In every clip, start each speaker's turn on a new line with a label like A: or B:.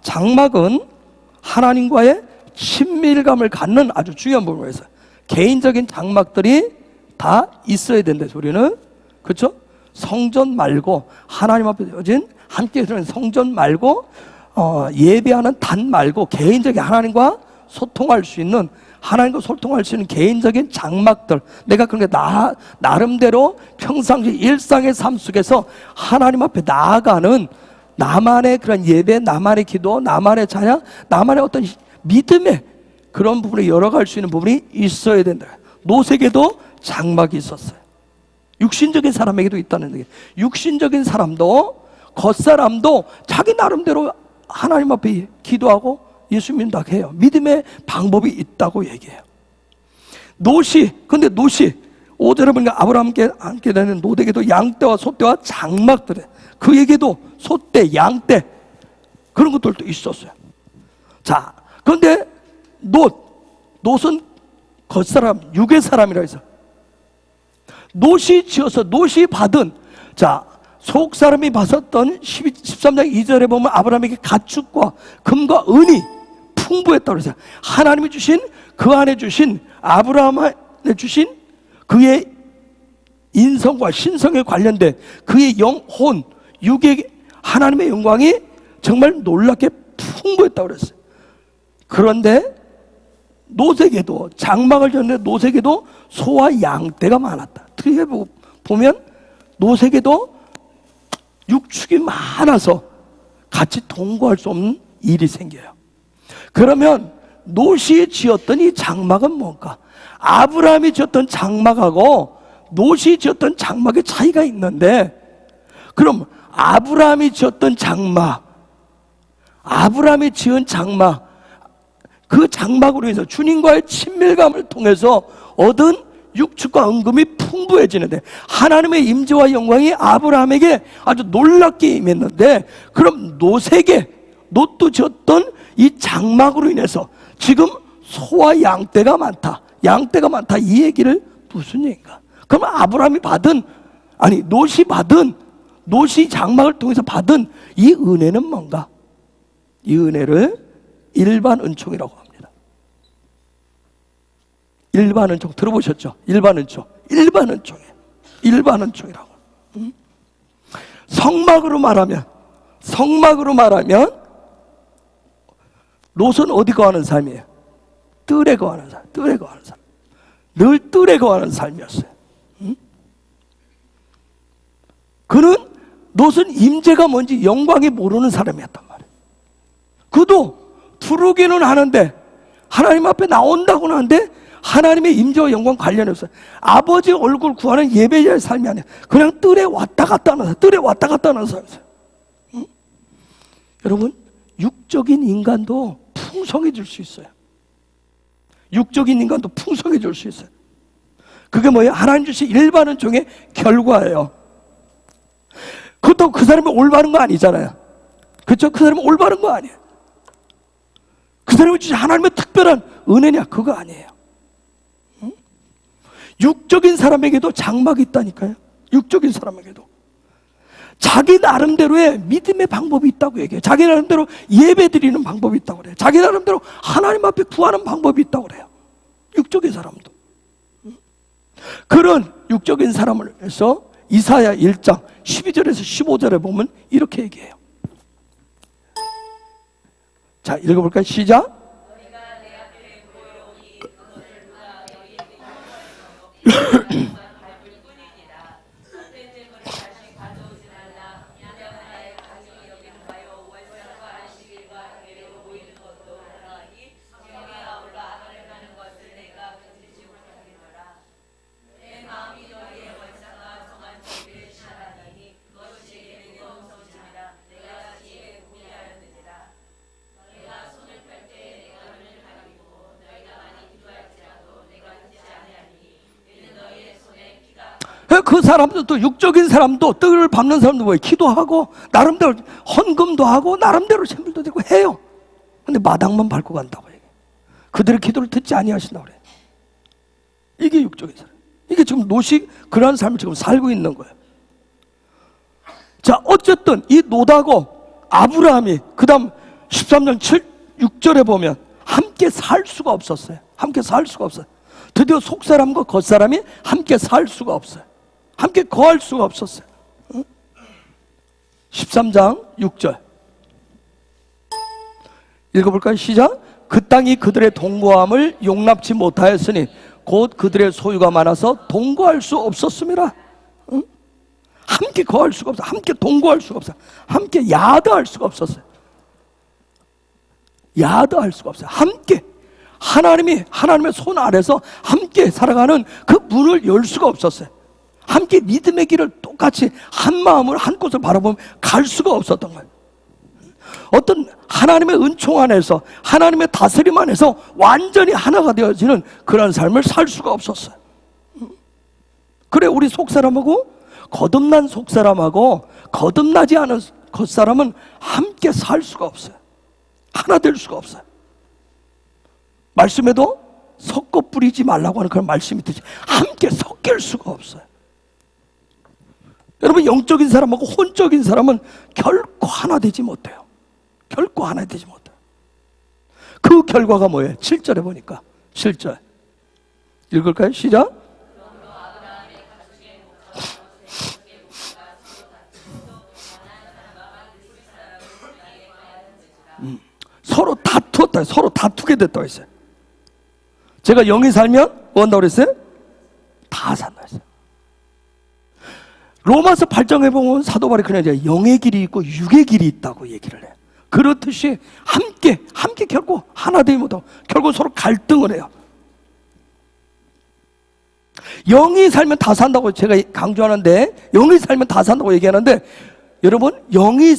A: 장막은 하나님과의 친밀감을 갖는 아주 중요한 부분으로 해서 개인적인 장막들이 다 있어야 된다. 우리는 그렇죠? 성전 말고 하나님 앞에 여진 함께 드는 성전 말고 예배하는 단 말고 개인적인 하나님과 소통할 수 있는 개인적인 장막들, 내가 그런 게 나름대로 평상시 일상의 삶 속에서 하나님 앞에 나아가는 나만의 그런 예배, 나만의 기도, 나만의 찬양, 나만의 어떤 믿음의 그런 부분에 열어갈 수 있는 부분이 있어야 된다. 노색에도 장막이 있었어요. 육신적인 사람에게도 있다는 얘기예요. 육신적인 사람도, 겉사람도 자기 나름대로 하나님 앞에 기도하고 예수 믿는다고 해요. 믿음의 방법이 있다고 얘기해요. 근데 노시 5절에 보니까 아브라함께 함께 되는 노대에도 양떼와 소떼와 장막들에, 그에게도 소떼, 양떼 그런 것들도 있었어요. 자, 그런데 놋은 겉사람, 육의 사람이라 해서 놋이 지어서 놋이 받은, 자, 속사람이 받았던 13장 2절에 보면 아브라함에게 가축과 금과 은이 풍부했다고 해서 하나님이 주신, 그 안에 주신, 아브라함에 주신 그의 인성과 신성에 관련된 그의 영혼, 육의 하나님의 영광이 정말 놀랍게 풍부했다고 그랬어요. 그런데 노색에도, 장막을 지었는데 노색에도 소와 양떼가 많았다. 어떻게 보면 노색에도 육축이 많아서 같이 동거할 수 없는 일이 생겨요. 그러면 놋이 지었던 이 장막은 뭔가? 아브라함이 지었던 장막하고 놋이 지었던 장막의 차이가 있는데, 그럼 아브라함이 지었던 장막, 아브라함이 지은 장막, 그 장막으로 해서 주님과의 친밀감을 통해서 얻은 육축과 은금이 풍부해지는데, 하나님의 임재와 영광이 아브라함에게 아주 놀랍게 임했는데, 그럼 놋도 지었던 이 장막으로 인해서 지금 소와 양떼가 많다, 이 얘기를 무슨 얘기인가? 그럼 아브라함이 놋이 장막을 통해서 받은 이 은혜는 뭔가? 이 은혜를 일반 은총이라고 합니다. 일반 은총 들어보셨죠? 일반 은총이라고. 성막으로 말하면 롯은 어디 거하는 삶이에요? 뜰에 거하는 삶. 늘 뜰에 거하는 삶이었어요. 그는 롯은 임재가 뭔지 영광이 모르는 사람이었단 말이에요. 그도 부르기는 하는데, 하나님 앞에 나온다고는 하는데 하나님의 임재와 영광 관련이 없어요. 아버지 얼굴 구하는 예배자의 삶이 아니에요. 그냥 뜰에 왔다 갔다 하는 삶이었어요. 여러분, 육적인 인간도 풍성해질 수 있어요. 그게 뭐예요? 하나님 주신 일반 은총의 결과예요. 그것도 그 사람이 올바른 거 아니잖아요. 그렇죠? 그 사람이 올바른 거 아니에요. 그 사람이 주신 하나님의 특별한 은혜냐? 그거 아니에요. 육적인 사람에게도 장막이 있다니까요. 육적인 사람에게도 자기 나름대로의 믿음의 방법이 있다고 얘기해요. 자기 나름대로 예배 드리는 방법이 있다고 그래요. 자기 나름대로 하나님 앞에 구하는 방법이 있다고 그래요. 육적인 사람도. 그런 육적인 사람을 해서 이사야 1장 12절에서 15절에 보면 이렇게 얘기해요. 자, 읽어볼까요? 시작. 그 사람도, 육적인 사람도, 떡을 밟는 사람도 뭐예요? 기도하고 나름대로 헌금도 하고 나름대로 재물도 되고 해요. 근데 마당만 밟고 간다고 해요. 그들의 기도를 듣지 아니하신다고 그래요. 이게 육적인 사람. 이게 지금 놋이 그러한 삶을 지금 살고 있는 거예요. 자, 어쨌든 이 놋하고 아브라함이 그 다음 13장 6절에 보면 함께 살 수가 없었어요. 함께 살 수가 없어요. 드디어 속사람과 겉사람이 함께 살 수가 없어요. 함께 거할 수가 없었어요. 13장 6절 읽어볼까요? 시작. 그 땅이 그들의 동거함을 용납치 못하였으니 곧 그들의 소유가 많아서 동거할 수 없었음이라. 응? 함께 거할 수가 없어. 함께 동거할 수가 없어. 함께 야드할 수가 없었어요. 야드할 수가 없어요. 함께 하나님의 손 아래서 함께 살아가는 그 문을 열 수가 없었어요. 함께 믿음의 길을 똑같이 한 마음으로 한 곳을 바라보면 갈 수가 없었던 거예요. 어떤 하나님의 은총 안에서 하나님의 다스림 안에서 완전히 하나가 되어지는 그런 삶을 살 수가 없었어요. 그래, 우리 속사람하고 거듭난 속사람하고 거듭나지 않은 겉사람은 함께 살 수가 없어요. 하나 될 수가 없어요. 말씀에도 섞어 뿌리지 말라고 하는 그런 말씀이 있듯이 함께 섞일 수가 없어요. 여러분, 영적인 사람하고 혼적인 사람은 결코 하나 되지 못해요. 결코 하나 되지 못해요. 그 결과가 뭐예요? 7절에 보니까 7절 읽을까요? 시작. 서로 다투었다. 서로 다투게 됐다고 했어요. 제가 영이 살면 뭐 한다고 그랬어요? 다 산다고 했어요. 로마서 8장에 보면 사도 바울이 그냥 이제 영의 길이 있고 육의 길이 있다고 얘기를 해요. 그렇듯이 함께 결코 하나 되지 못하고 결국 서로 갈등을 해요. 영이 살면 다 산다고 제가 강조하는데, 영이 살면 다 산다고 얘기하는데, 여러분, 영이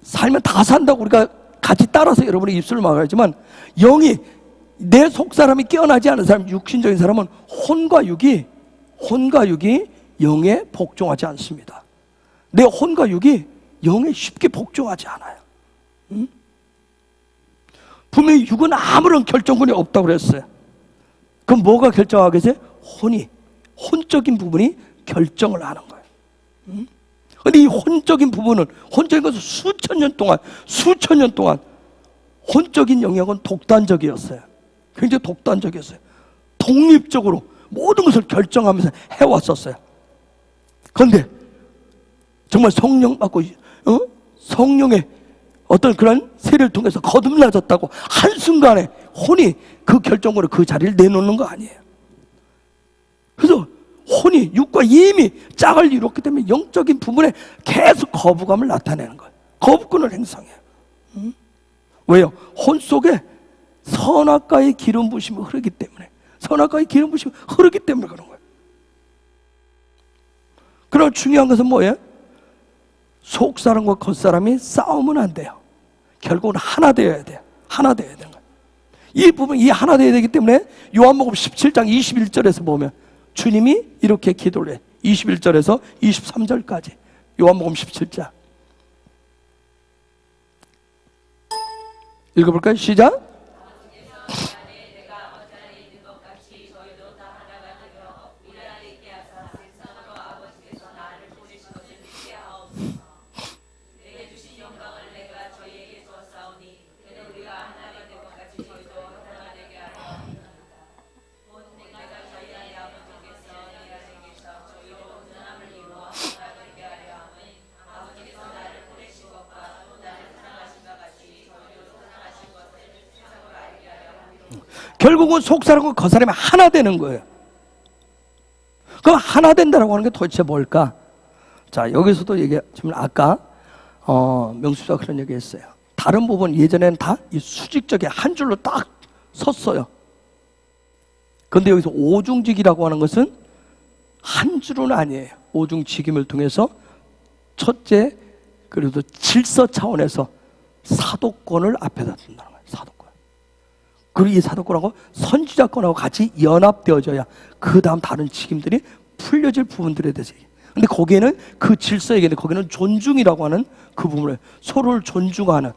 A: 살면 다 산다고 우리가 같이 따라서 여러분의 입술을 막아야지만, 영이, 내 속사람이 깨어나지 않은 사람, 육신적인 사람은 혼과 육이 영에 복종하지 않습니다. 내 혼과 육이 영에 쉽게 복종하지 않아요. 응? 분명히 육은 아무런 결정권이 없다고 그랬어요. 그럼 뭐가 결정하겠어요? 혼적인 부분이 결정을 하는 거예요. 응? 근데 이 혼적인 부분은, 혼적인 것은 수천 년 동안 혼적인 영역은 독단적이었어요. 굉장히 독단적이었어요. 독립적으로 모든 것을 결정하면서 해왔었어요. 그런데 정말 성령 받고 성령의 어떤 그런 세례를 통해서 거듭나졌다고 한순간에 혼이 그 결정으로 그 자리를 내놓는 거 아니에요. 그래서 혼이 육과 이미 짝을 이뤘기 때문에 영적인 부분에 계속 거부감을 나타내는 거예요. 거부권을 행사해요. 왜요? 혼 속에 선악과의 기름 부심이 흐르기 때문에, 선악과의 기름 부심이 흐르기 때문에 그런 거예요. 그럼 중요한 것은 뭐예요? 속사람과 겉사람이 싸우면 안 돼요. 결국은 하나 되어야 돼요. 하나 되어야 되는 거예요. 이 부분, 이 하나 되어야 되기 때문에 요한복음 17장 21절에서 보면 주님이 이렇게 기도를 해요. 21절에서 23절까지 요한복음 17장 읽어볼까요? 시작. 결국은 속사람과 겉사람이 하나 되는 거예요. 그럼 하나 된다라고 하는 게 도대체 뭘까? 자, 여기서도 지금 아까 명수가 그런 얘기했어요. 다른 부분 예전에는 다 이 수직적인 한 줄로 딱 섰어요. 그런데 여기서 오중직이라고 하는 것은 한 줄은 아니에요. 오중직임을 통해서 첫째, 그래도 질서 차원에서 사도권을 앞에다 둔다는 거예요. 사도권. 그리고 이 사도권하고 선지자권하고 같이 연합되어져야 그 다음 다른 직임들이 풀려질 부분들에 대해서 얘기해요. 근데 거기에는 그 질서 얘기인데 거기는 존중이라고 하는 그 부분을 서로를 존중하는,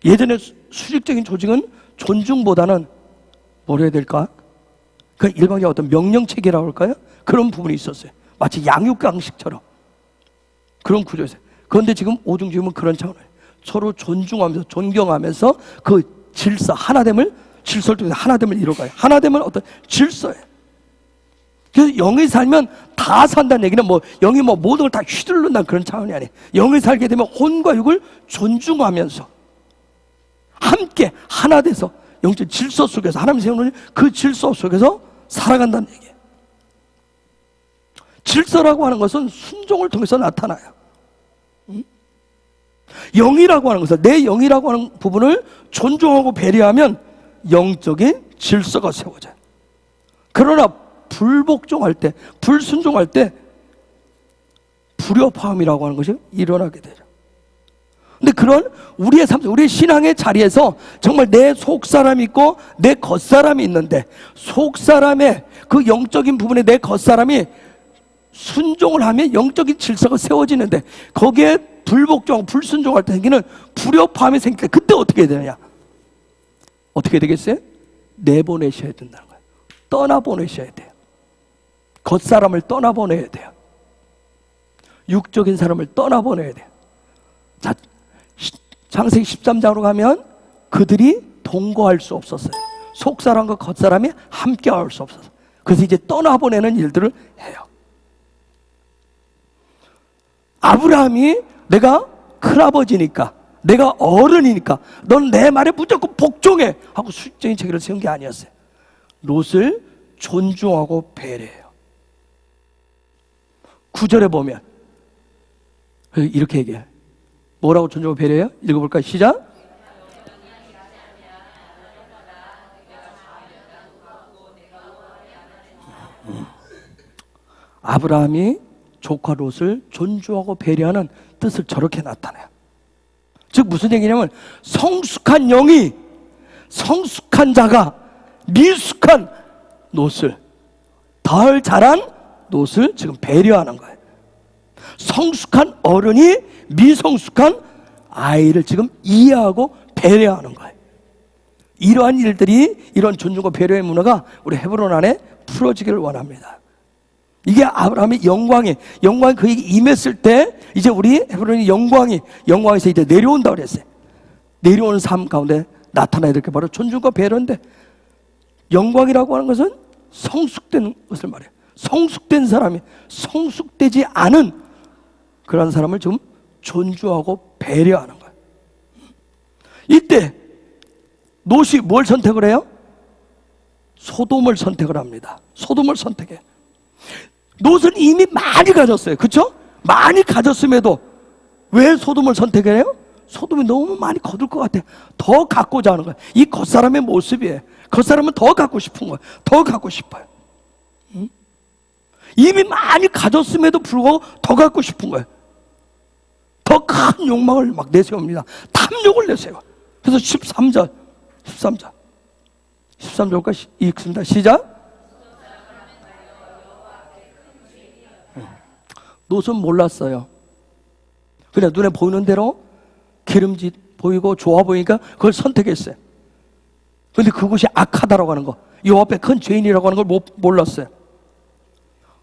A: 예전에 수직적인 조직은 존중보다는 뭐라 해야 될까? 그 일방적인 어떤 명령체계라고 할까요? 그런 부분이 있었어요. 마치 양육강식처럼 그런 구조였어요. 그런데 지금 오중주임은 그런 차원이에요. 서로 존중하면서 존경하면서 그 질서, 하나됨을, 질서를 통해서 하나됨을 이뤄가요. 하나됨은 어떤 질서예요. 그래서 영이 살면 다 산다는 얘기는 뭐 영이 뭐 모든 걸 다 휘둘른다는 그런 차원이 아니에요. 영이 살게 되면 혼과 육을 존중하면서 함께 하나 돼서 영적 질서 속에서 하나님 세우는 그 질서 속에서 살아간다는 얘기예요. 질서라고 하는 것은 순종을 통해서 나타나요. 영이라고 하는 것은, 내 영이라고 하는 부분을 존중하고 배려하면 영적인 질서가 세워져요. 그러나 불복종할 때, 불순종할 때 불협화음이라고 하는 것이 일어나게 되죠. 근데 그런 우리의 삶, 우리의 신앙의 자리에서 정말 내 속사람이 있고 내 겉사람이 있는데, 속사람의 그 영적인 부분에 내 겉사람이 순종을 하면 영적인 질서가 세워지는데, 거기에 불복종하고 불순종할 때 생기는 불협화음이 생길 때 그때 어떻게 되느냐? 어떻게 되겠어요? 내보내셔야 된다는 거예요. 떠나보내셔야 돼요. 겉사람을 떠나보내야 돼요. 육적인 사람을 떠나보내야 돼요. 자, 창세기 13장으로 가면 그들이 동거할 수 없었어요. 속사람과 겉사람이 함께 할 수 없었어요. 그래서 이제 떠나보내는 일들을 해요. 아브라함이 내가 큰아버지니까, 내가 어른이니까 넌 내 말에 무조건 복종해 하고 수직적인 체계를 세운 게 아니었어요. 롯을 존중하고 배려해요. 9절에 보면 이렇게 얘기해요. 뭐라고 존중하고 배려해요? 읽어볼까요? 시작. 아브라함이 조카 롯을 존중하고 배려하는 뜻을 저렇게 나타내요. 즉 무슨 얘기냐면, 성숙한 영이, 성숙한 자가 미숙한 롯을, 덜 자란 롯을 지금 배려하는 거예요. 성숙한 어른이 미성숙한 아이를 지금 이해하고 배려하는 거예요. 이러한 일들이, 이런 존중과 배려의 문화가 우리 헤브론 안에 풀어지기를 원합니다. 이게 아브라함의 영광이 그에게 임했을 때 이제 우리 헤브론의 영광에서 이제 내려온다고 그랬어요. 내려오는 삶 가운데 나타나야 될 게 바로 존중과 배려인데, 영광이라고 하는 것은 성숙된 것을 말해요. 성숙된 사람이 성숙되지 않은 그런 사람을 좀 존중하고 배려하는 거예요. 이때 롯이 뭘 선택을 해요? 소돔을 선택을 합니다. 소돔을 선택해. 롯은 이미 많이 가졌어요. 그렇죠? 많이 가졌음에도 왜 소돔을 선택해요? 소돔이 너무 많이 거둘 것 같아. 더 갖고자 하는 거예요. 이 겉사람의 모습이에요. 겉사람은 더 갖고 싶은 거예요. 더 갖고 싶어요. 이미 많이 가졌음에도 불구하고 더 갖고 싶은 거예요. 더 큰 욕망을 막 내세웁니다. 탐욕을 내세워. 그래서 13절까지 읽습니다. 시작. 롯은 몰랐어요. 그냥 눈에 보이는 대로 기름짓 보이고 좋아 보이니까 그걸 선택했어요. 그런데 그것이 악하다라고 하는 거, 여호와 앞에 큰 죄인이라고 하는 걸 몰랐어요.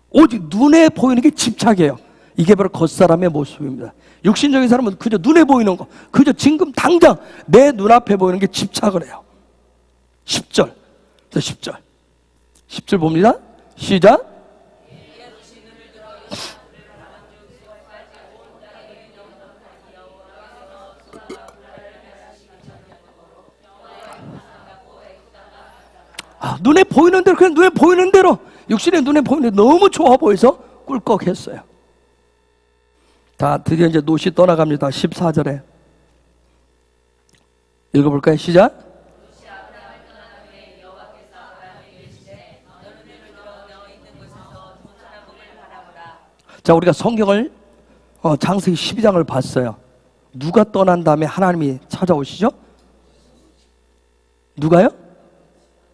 A: 오직 눈에 보이는 게 집착이에요. 이게 바로 겉사람의 모습입니다. 육신적인 사람은 그저 눈에 보이는 거, 그저 지금 당장 내 눈앞에 보이는 게 집착을 해요. 10절 10절 봅니다. 시작. 눈에 보이는 대로, 그냥 눈에 보이는 대로, 육신의 눈에 보이는 대로 너무 좋아 보여서 꿀꺽했어요. 자, 드디어 이제 롯이 떠나갑니다. 14절에 읽어볼까요? 시작. 자, 우리가 성경을 창세기 12장을 봤어요. 누가 떠난 다음에 하나님이 찾아오시죠? 누가요?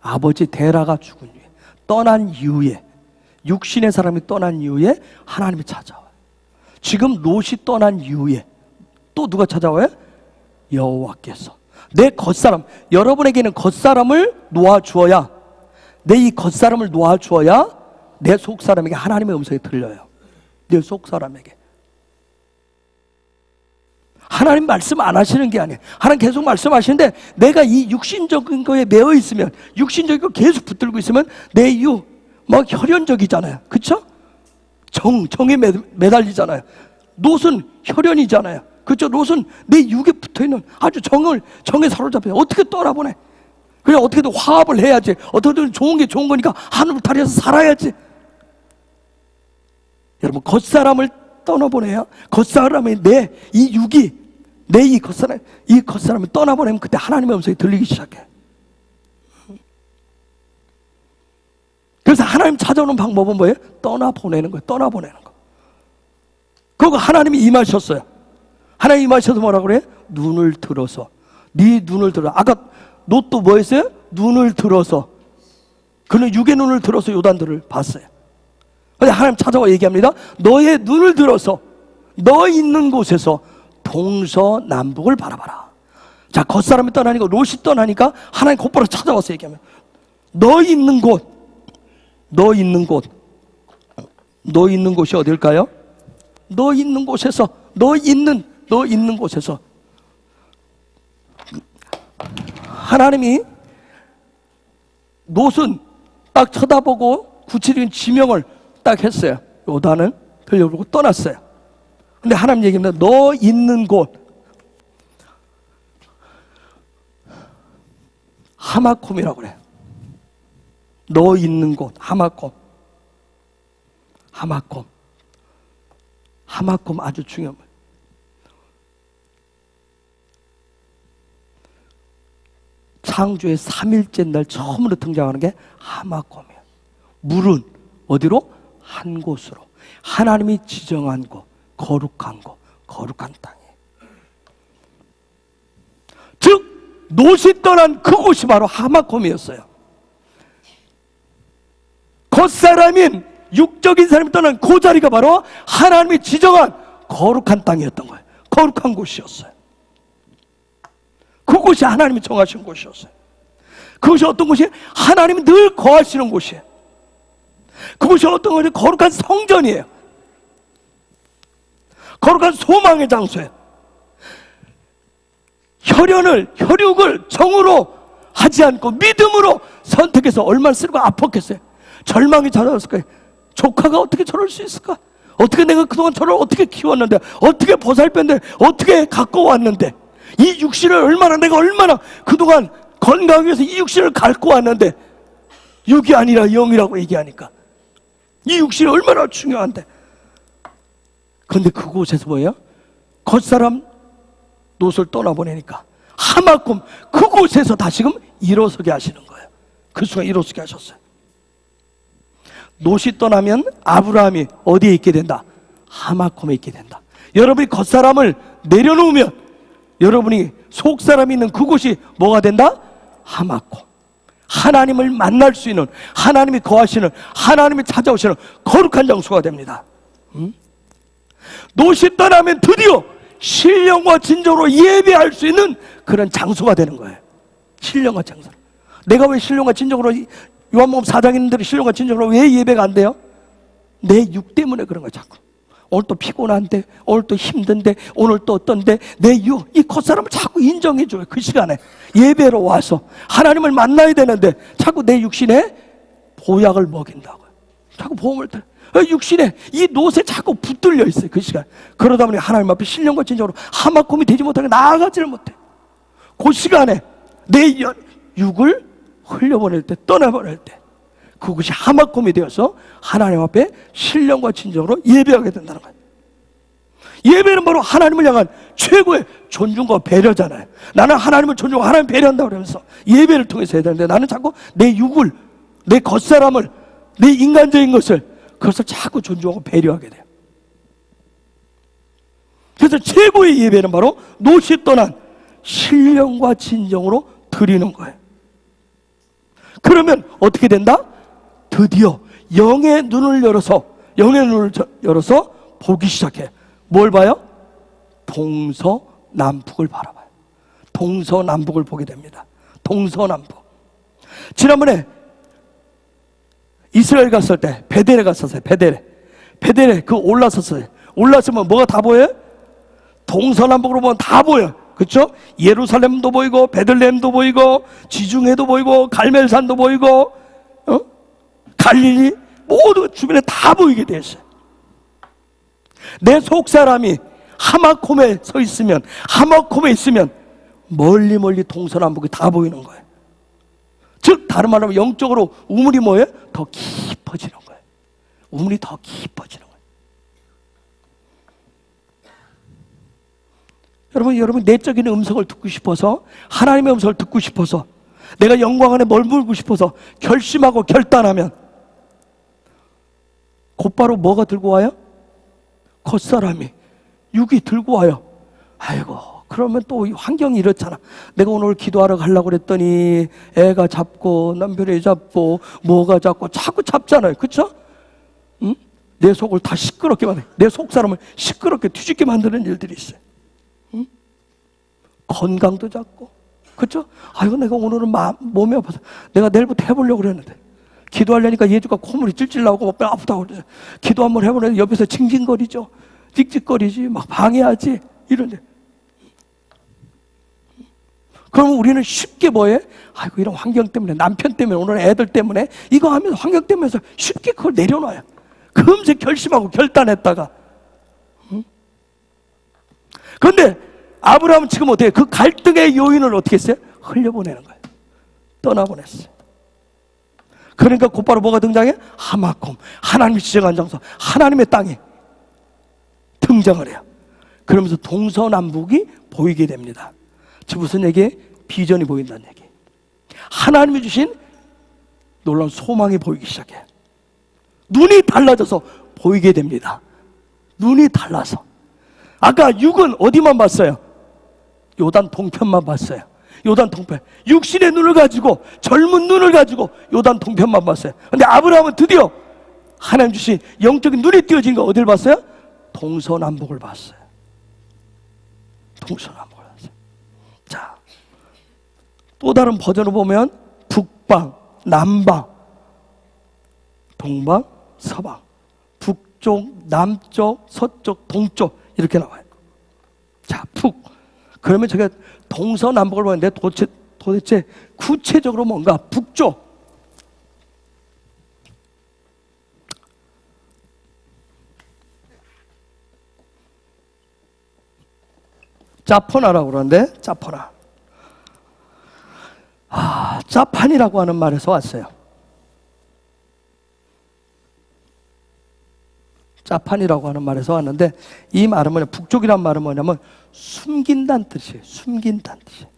A: 아버지 데라가 죽은 이후에, 떠난 이후에, 육신의 사람이 떠난 이후에 하나님이 찾아와요. 지금 롯이 떠난 이후에 또 누가 찾아와요? 여호와께서. 내 겉사람, 여러분에게는 겉사람을 놓아주어야, 내 이 겉사람을 놓아주어야 내 속사람에게 하나님의 음성이 들려요. 내 속사람에게. 하나님 말씀 안 하시는 게 아니에요. 하나님 계속 말씀하시는데 내가 이 육신적인 거에 매여 있으면, 육신적인 거 계속 붙들고 있으면 내 막 혈연적이잖아요. 그쵸? 정에 매달리잖아요. 놋은 혈연이잖아요. 그쵸? 놋은 내 육에 붙어있는 아주 정에 사로잡혀요. 어떻게 떠나보내? 그냥 어떻게든 화합을 해야지. 어떻게든 좋은 게 좋은 거니까 하늘을 타려서 살아야지. 여러분, 겉사람을 떠나보내야, 겉사람의 이 육이, 이 겉사람을 떠나보내면 그때 하나님의 음성이 들리기 시작해. 그래서 하나님 찾아오는 방법은 뭐예요? 떠나보내는 거예요. 떠나보내는 거. 그거 하나님이 임하셨어요. 하나님 임하셔서 뭐라고 그래? 눈을 들어서. 네 눈을 들어. 아까 놋도 뭐 했어요? 눈을 들어서. 그는 육의 눈을 들어서 요단들을 봤어요. 근데 하나님 찾아와 얘기합니다. 너의 눈을 들어서 너 있는 곳에서 동서남북을 바라봐라. 자, 겉사람이 떠나니까, 롯이 떠나니까 하나님 곧바로 찾아와서 얘기합니다. 너 있는 곳이 어딜까요? 너 있는 곳에서, 너 있는 곳에서 하나님이 롯은 딱 쳐다보고 구체적인 지명을 딱 했어요. 요단을 들려보고 떠났어요. 근데 하나님 얘기합니다. 너 있는 곳, 하마콤이라고 그래요. 너 있는 곳, 하마콤 아주 중요한 거예요. 창조의 3일째 날 처음으로 등장하는 게 하마콤이에요. 물은 어디로? 한 곳으로. 하나님이 지정한 곳, 거룩한 땅이에요. 즉 롯이 떠난 그곳이 바로 하마콤이었어요. 겉사람인 육적인 사람이 떠난 그 자리가 바로 하나님이 지정한 거룩한 땅이었던 거예요. 거룩한 곳이었어요. 그곳이 하나님이 정하신 곳이었어요. 그것이 어떤 곳이에요? 하나님이 늘 거하시는 곳이에요. 그곳이 어떤 곳이에요? 거룩한 성전이에요. 거룩한 소망의 장소예요. 혈육을 정으로 하지 않고 믿음으로 선택해서 얼마나 쓰고 아팠겠어요. 절망이 찾아왔을 거예요. 조카가 어떻게 저럴 수 있을까? 어떻게 내가 그동안 저를 어떻게 키웠는데, 어떻게 보살폈는데, 어떻게 갖고 왔는데, 이 육신을 내가 얼마나 그동안 건강하기 위해서 이 육신을 갖고 왔는데, 육이 아니라 영이라고 얘기하니까 이 육신이 얼마나 중요한데. 그런데 그곳에서 뭐예요? 겉사람 롯을 떠나보내니까 하마콤, 그곳에서 다시금 일어서게 하시는 거예요. 그 순간 일어서게 하셨어요. 롯이 떠나면 아브라함이 어디에 있게 된다? 하마콤에 있게 된다. 여러분이 겉사람을 내려놓으면 여러분이 속사람이 있는 그곳이 뭐가 된다? 하마콤. 하나님을 만날 수 있는, 하나님이 거하시는, 하나님이 찾아오시는 거룩한 장소가 됩니다. 롯이 떠나면 드디어 신령과 진정으로 예배할 수 있는 그런 장소가 되는 거예요. 신령과 장소. 내가 왜 신령과 진정으로, 요한복음 4장 있는데 신령과 진정으로 왜 예배가 안 돼요? 내 육 때문에 그런 거야. 자꾸 오늘 또 피곤한데, 오늘 또 힘든데, 오늘 또 어떤데, 내 육, 이 겉사람을 자꾸 인정해줘요. 그 시간에 예배로 와서 하나님을 만나야 되는데 자꾸 내 육신에 보약을 먹인다고요. 자꾸 보험을 들어. 육신에 이 놋에 자꾸 붙들려 있어요. 그 시간. 그러다 보니 하나님 앞에 신령과 진정으로 하마콤이 되지 못하게 나아가지를 못해. 그 시간에 내 육을 흘려보낼 때, 떠나보낼 때 그것이 하마콤이 되어서 하나님 앞에 신령과 진정으로 예배하게 된다는 거예요. 예배는 바로 하나님을 향한 최고의 존중과 배려잖아요. 나는 하나님을 존중하고 하나님 배려한다고 그러면서 예배를 통해서 해야 되는데, 나는 자꾸 내 육을, 내 겉사람을, 내 인간적인 것을, 그것을 자꾸 존중하고 배려하게 돼요. 그래서 최고의 예배는 바로 롯이 떠난 신령과 진정으로 드리는 거예요. 그러면 어떻게 된다? 드디어 영의 눈을 열어서 보기 시작해. 뭘 봐요? 동서남북을 바라봐요. 동서남북을 보게 됩니다. 동서남북. 지난번에 이스라엘 갔을 때 베델에 갔었어요. 베델에 그 올랐었어요. 올랐으면 뭐가 다 보여요? 동서남북으로 보면 다 보여. 그렇죠? 예루살렘도 보이고 베들레헴도 보이고 지중해도 보이고 갈멜산도 보이고 갈릴리 모두 주변에 다 보이게 돼 있어요. 내 속사람이 하마콤에 서 있으면, 하마콤에 있으면 멀리 멀리 동서남북이 다 보이는 거예요. 즉 다른 말로 하면 영적으로 우물이 뭐예요? 더 깊어지는 거예요. 우물이 더 깊어지는 거예요. 여러분 내적인 음성을 듣고 싶어서, 하나님의 음성을 듣고 싶어서, 내가 영광 안에 머물고 싶어서 결심하고 결단하면 곧바로 뭐가 들고 와요? 겉사람이, 육이 들고 와요. 아이고, 그러면 또 환경이 이렇잖아. 내가 오늘 기도하러 가려고 그랬더니 애가 잡고 남편이 잡고 뭐가 잡고 자꾸 잡잖아요. 그렇죠? 응? 내 속을 다 시끄럽게 만들어, 내 속사람을 시끄럽게 뒤집게 만드는 일들이 있어요. 응? 건강도 잡고, 그렇죠? 아이고, 내가 오늘은 몸이 아파서 내가 내일부터 해보려고 그랬는데 기도하려니까 예주가 콧물이 찔찔 나오고 막 아프다고 그러죠. 기도 한번 해보려니 옆에서 징징거리죠. 찍찍거리지, 막 방해하지, 이런데. 그러면 우리는 쉽게 뭐해? 아이고, 이런 환경 때문에, 남편 때문에, 오늘 애들 때문에, 이거 하면서 환경 때문에 해서 쉽게 그걸 내려놔요. 금세 결심하고 결단했다가. 그런데 아브라함은 지금 어떻게, 그 갈등의 요인을 어떻게 했어요? 흘려보내는 거예요. 떠나보냈어요. 그러니까 곧바로 뭐가 등장해? 하마콤, 하나님이 지정한 장소, 하나님의 땅에 등장을 해요. 그러면서 동서남북이 보이게 됩니다. 즉 무슨 얘기예요? 비전이 보인다는 얘기. 하나님이 주신 놀라운 소망이 보이기 시작해요. 눈이 달라져서 보이게 됩니다. 눈이 달라서. 아까 육은 어디만 봤어요? 요단 동편만 봤어요. 요단 동편. 육신의 눈을 가지고, 젊은 눈을 가지고 요단 동편만 봤어요. 근데 아브라함은 드디어 하나님 주신 영적인 눈이 띄어진 거 어딜 봤어요? 동서남북을 봤어요. 동서남북을 봤어요. 자, 또 다른 버전을 보면 북방, 남방, 동방, 서방, 북쪽, 남쪽, 서쪽, 동쪽 이렇게 나와요. 자, 북. 그러면 제가 동서남북을 보는데 도대체 구체적으로 뭔가 북쪽. 짜포나라고 그러는데, 짜포나. 짜판이라고 하는 말에서 왔어요. 짜판이라고 하는 말에서 왔는데, 이 말은 뭐냐, 북쪽이란 말은 뭐냐면 숨긴다는 뜻이에요. 숨긴다는 뜻이에요.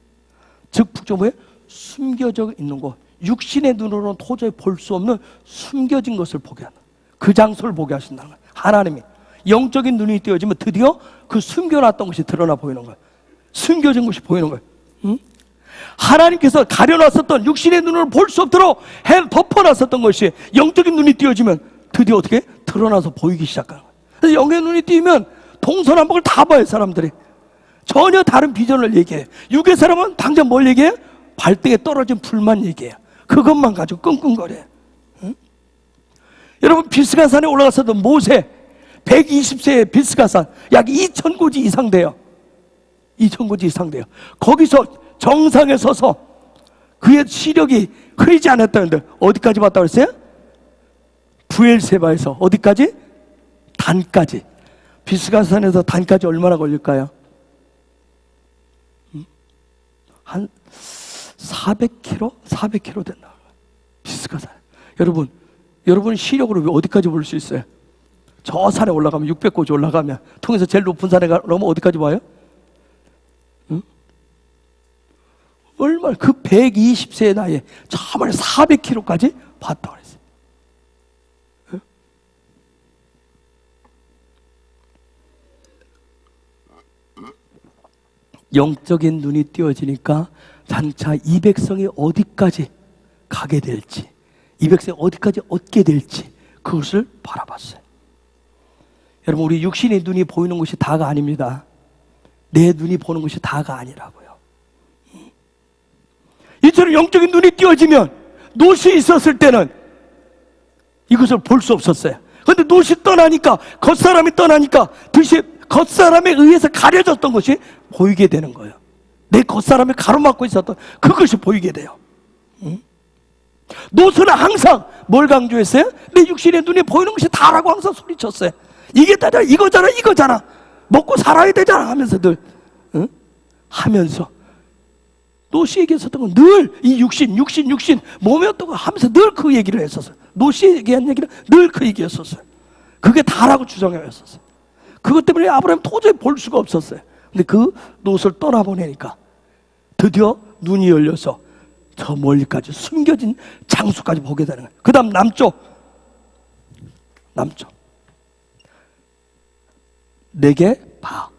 A: 즉 북쪽 뭐예요? 숨겨져 있는 곳, 육신의 눈으로는 도저히 볼 수 없는 숨겨진 것을 보게 하는, 그 장소를 보게 하신다는 거예요. 하나님이 영적인 눈이 띄어지면 드디어 그 숨겨놨던 것이 드러나 보이는 거예요. 숨겨진 것이 보이는 거예요. 응? 하나님께서 가려놨었던 육신의 눈을 볼 수 없도록 덮어놨었던 것이 영적인 눈이 띄어지면 드디어 어떻게 드러나서 보이기 시작하는 거예요. 그래서 영의 눈이 띄면 동서남북을 다 봐요. 사람들이 전혀 다른 비전을 얘기해요. 육의 사람은 당장 뭘 얘기해요? 발등에 떨어진 불만 얘기해요. 그것만 가지고 끙끙거려요. 응? 여러분, 비스가산에 올라갔었던 모세 120세의 비스가산, 약 2000고지 이상 돼요. 2000고지 이상 돼요. 거기서 정상에 서서 그의 시력이 흐리지 않았다는데 어디까지 봤다고 했어요? 부엘세바에서 어디까지? 단까지. 비스가산에서 단까지 얼마나 걸릴까요? 한 400km? 400km 된다. 비스가산. 여러분 시력으로 어디까지 볼 수 있어요? 저 산에 올라가면 600고지 올라가면, 통해서 제일 높은 산에 가면 어디까지 봐요? 응? 얼마나, 그 120세의 나이에 정말 400km까지 봤다고 그랬어요. 응? 영적인 눈이 띄어지니까 장차 이 백성이 어디까지 가게 될지, 이 백성이 어디까지 얻게 될지 그것을 바라봤어요. 여러분, 우리 육신의 눈이 보이는 것이 다가 아닙니다. 내 눈이 보는 것이 다가 아니라고요. 이처럼 영적인 눈이 띄어지면, 노시 있었을 때는 이것을 볼 수 없었어요. 그런데 노시 떠나니까, 겉사람이 떠나니까 겉사람에 의해서 가려졌던 것이 보이게 되는 거예요. 내 겉사람에 가로막고 있었던 그것이 보이게 돼요. 노스는 항상 뭘 강조했어요? 내 육신의 눈에 보이는 것이 다라고 항상 소리쳤어요. 이게 다잖아, 이거잖아, 이거잖아, 먹고 살아야 되잖아 하면서 늘 하면서 노시 얘기했었던 건 늘 이 육신 몸이 어떤 거 하면서 늘 그 얘기를 했었어요. 노시 얘기한 얘기는 늘 그 얘기였었어요. 그게 다라고 주장했었어요. 그것 때문에 아브라함 도저히 볼 수가 없었어요. 근데 그 롯을 떠나보내니까 드디어 눈이 열려서 저 멀리까지 숨겨진 장소까지 보게 되는 거예요. 그 다음 남쪽 내게 봐.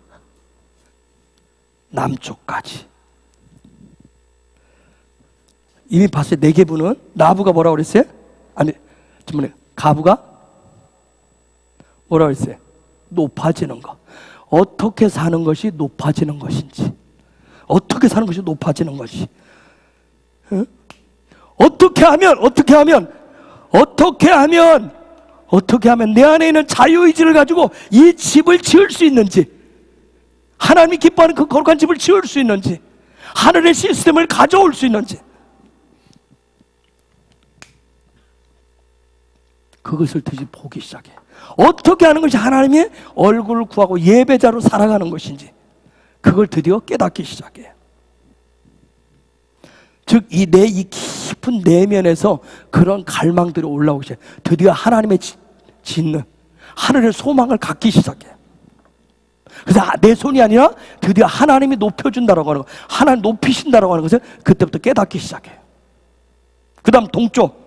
A: 남쪽까지 이미 봤어요. 네게부는 나부가 뭐라고 그랬어요? 아니, 가부가 뭐라고 그랬어요? 높아지는 것. 어떻게 사는 것이 높아지는 것인지, 어떻게 사는 것이 높아지는 것이, 어떻게 하면 내 안에 있는 자유의지를 가지고 이 집을 지을 수 있는지, 하나님이 기뻐하는 그 거룩한 집을 지을 수 있는지, 하늘의 시스템을 가져올 수 있는지, 그것을 드디어 보기 시작해. 어떻게 하는 것이 하나님의 얼굴을 구하고 예배자로 살아가는 것인지, 그걸 드디어 깨닫기 시작해요. 즉, 이 깊은 내면에서 그런 갈망들이 올라오기 시작해요. 드디어 하나님의 짓는 하늘의 소망을 갖기 시작해요. 그래서 내 손이 아니라 드디어 하나님이 높여준다라고 하는 거, 하나님 높이신다라고 하는 것을 그때부터 깨닫기 시작해요. 그 다음 동쪽,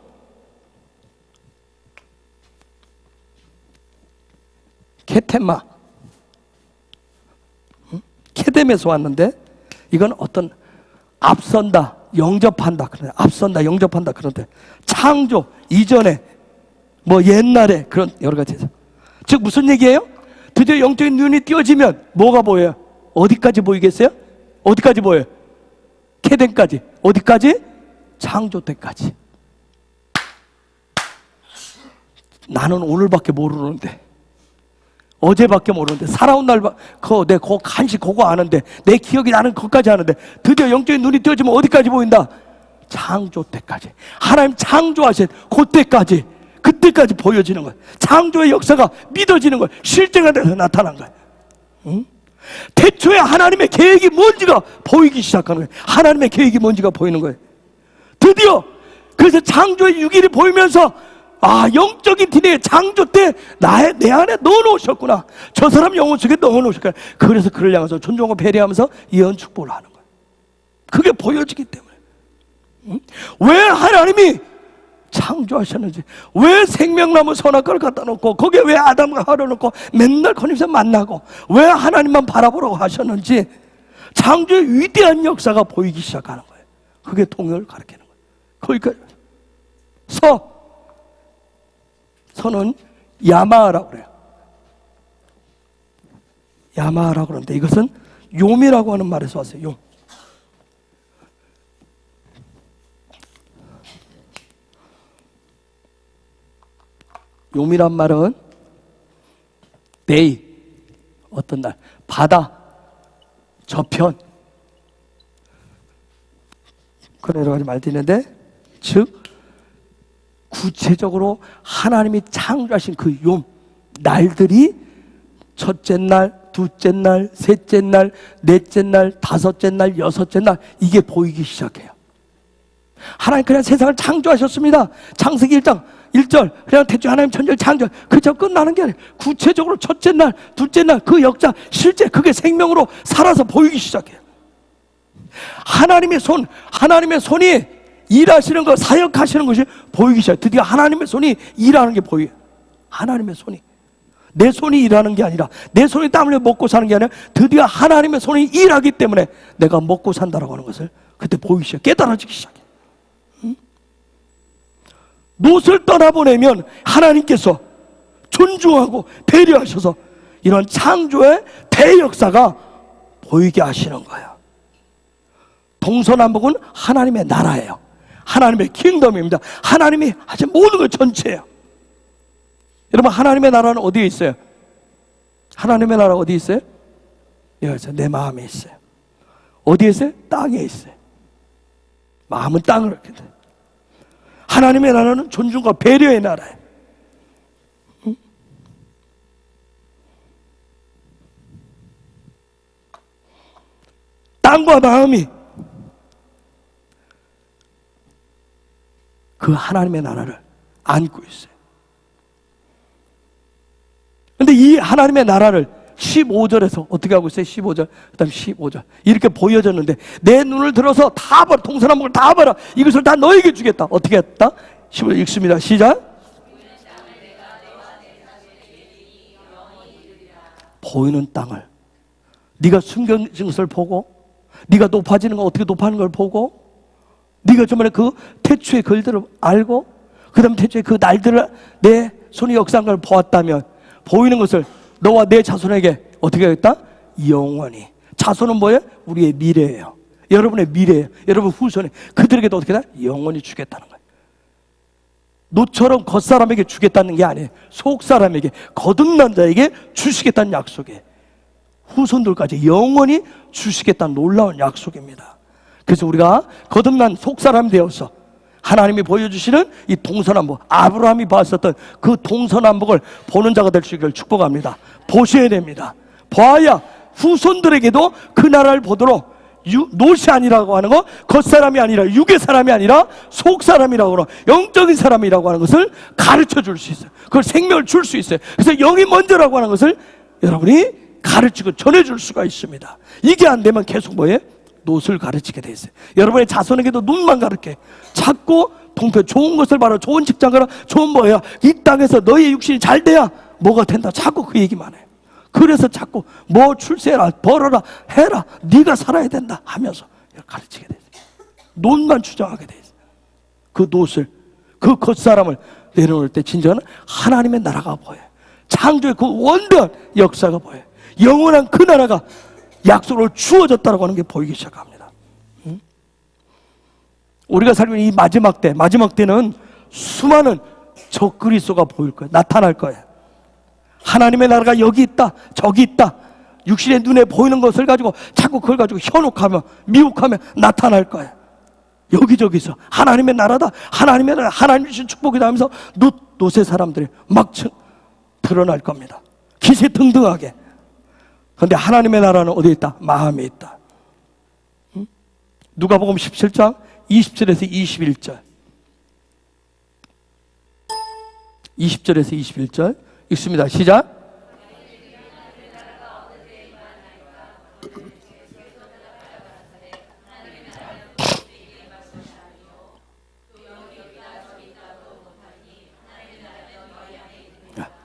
A: 케테마, 케뎀에서 왔는데, 이건 어떤 앞선다, 영접한다, 그런데 창조 이전에 뭐 옛날에 그런 여러 가지. 즉 무슨 얘기예요? 드디어 영적인 눈이 띄어지면 뭐가 보여요? 어디까지 보이겠어요? 어디까지 보여요? 케뎀까지. 어디까지? 창조 때까지. 나는 오늘밖에 모르는데, 어제밖에 모르는데, 살아온 날, 내 간식 그거 아는데, 내 기억이 나는 것까지 아는데, 드디어 영적인 눈이 띄어지면 어디까지 보인다? 창조 때까지. 하나님 창조하신 그때까지, 그때까지 보여지는 거예요. 창조의 역사가 믿어지는 거예요. 실제가 돼서 나타난 거예요. 태초에 하나님의 계획이 뭔지가 보이기 시작하는 거예요. 하나님의 계획이 뭔지가 보이는 거예요. 드디어 그래서 창조의 6일이 보이면서, 영적인 DNA 창조 때 내 안에 넣어놓으셨구나. 저 사람 영혼 속에 넣어놓으셨구나. 그래서 그를 향해서 존중하고 배려하면서 예언 축복을 하는 거예요. 그게 보여지기 때문에. 왜 하나님이 창조하셨는지, 왜 생명나무 선악과를 갖다 놓고 거기에 왜 아담과 하와를 놓고 맨날 거기서 만나고 왜 하나님만 바라보라고 하셨는지, 창조의 위대한 역사가 보이기 시작하는 거예요. 그게 동요를 가리키는 거예요. 거기까지. 서는 야마라고 그래요. 야마라고 그러는데, 이것은 욤이라고 하는 말에서 왔어요. 욤. 욤이란 말은 데이, 어떤 날, 바다, 저편, 그런 여러 가지 말도 있는데, 즉 구체적으로 하나님이 창조하신 그 욤 날들이 첫째 날, 둘째 날, 셋째 날, 넷째 날, 다섯째 날, 여섯째 날, 이게 보이기 시작해요. 하나님 그냥 세상을 창조하셨습니다. 창세기 1장 1절, 그냥 대충 하나님 천지를 창조, 그저 끝나는 게 아니에요. 구체적으로 첫째 날, 둘째 날, 그 역사, 실제 그게 생명으로 살아서 보이기 시작해요. 하나님의 손이 일하시는 거, 사역하시는 것이 보이기 시작해요. 드디어 하나님의 손이 일하는 게 보여요. 하나님의 손이. 내 손이 일하는 게 아니라, 내 손이 땀 흘려 먹고 사는 게 아니라, 드디어 하나님의 손이 일하기 때문에 내가 먹고 산다라고 하는 것을 그때 보이기 시작해요. 깨달아지기 시작해요. 롯을 떠나보내면 하나님께서 존중하고 배려하셔서 이런 창조의 대역사가 보이게 하시는 거예요. 동서남북은 하나님의 나라예요. 하나님의 킹덤입니다. 하나님이 하신 모든 것 전체예요. 여러분, 하나님의 나라는 어디에 있어요? 하나님의 나라 어디 있어요? 여기서 내 마음에 있어요. 어디에 있어요? 땅에 있어요. 마음은 땅을 이렇게 돼. 하나님의 나라는 존중과 배려의 나라예요. 응? 땅과 마음이 그 하나님의 나라를 안고 있어요. 근데 이 하나님의 나라를 15절에서 어떻게 하고 있어요? 15절, 그 다음 15절. 이렇게 보여졌는데, 내 눈을 들어서 다 봐라. 동서남북을 다 봐라. 이것을 다 너에게 주겠다. 어떻게 했다? 15절 읽습니다. 시작. 보이는 땅을, 네가 숨겨진 것을 보고, 네가 높아지는 거 어떻게 높아지는 걸 보고, 네가 정말 그 태초의 글들을 알고, 그 다음 태초의 그 날들을 내 손이 역사한 걸 보았다면, 보이는 것을 너와 내 자손에게 어떻게 하겠다? 영원히. 자손은 뭐예요? 우리의 미래예요. 여러분의 미래예요. 여러분 후손에 그들에게도 어떻게 다 영원히 주겠다는 거예요. 너처럼 겉사람에게 주겠다는 게 아니에요. 속사람에게, 거듭난 자에게 주시겠다는 약속이에요. 후손들까지 영원히 주시겠다는 놀라운 약속입니다. 그래서 우리가 거듭난 속사람이 되어서 하나님이 보여주시는 이 동서남북, 아브라함이 봤었던 그 동서남북을 보는 자가 될 수 있기를 축복합니다. 보셔야 됩니다. 봐야 후손들에게도 그 나라를 보도록, 노시 아니라고 하는 거, 겉사람이 아니라, 육의 사람이 아니라 속사람이라고 하는, 영적인 사람이라고 하는 것을 가르쳐 줄 수 있어요. 그걸 생명을 줄 수 있어요. 그래서 영이 먼저라고 하는 것을 여러분이 가르치고 전해줄 수가 있습니다. 이게 안 되면 계속 뭐예요? 노를 가르치게 돼 있어요. 여러분의 자손에게도 눈만 가르쳐. 자꾸 동표, 좋은 것을 봐라, 좋은 직장 가라, 좋은 뭐야, 이 땅에서 너의 육신이 잘 돼야 뭐가 된다. 자꾸 그 얘기만 해요. 그래서 자꾸 뭐 출세해라, 벌어라, 해라, 네가 살아야 된다 하면서 가르치게 돼 있어요. 논만 주장하게 돼 있어요. 그 노을, 그 겉사람을 내려놓을 때 진정한 하나님의 나라가 보여요. 창조의 그 원대한 역사가 보여요. 영원한 그 나라가 약속으로 주어졌다고 하는 게 보이기 시작합니다. 우리가 살고 있는 이 마지막 때는 수많은 적그리스도가 보일 거예요. 나타날 거예요. 하나님의 나라가 여기 있다, 저기 있다, 육신의 눈에 보이는 것을 가지고 자꾸 그걸 가지고 현혹하며 미혹하며 나타날 거예요. 여기저기서 하나님의 나라다, 하나님의 나라, 하나님 주신 축복이다 하면서 노세 사람들이 막 드러날 겁니다. 기세등등하게. 그런데 하나님의 나라는 어디에 있다? 마음에 있다. 누가복음 17장 20절에서 21절, 20절에서 21절 읽습니다. 시작.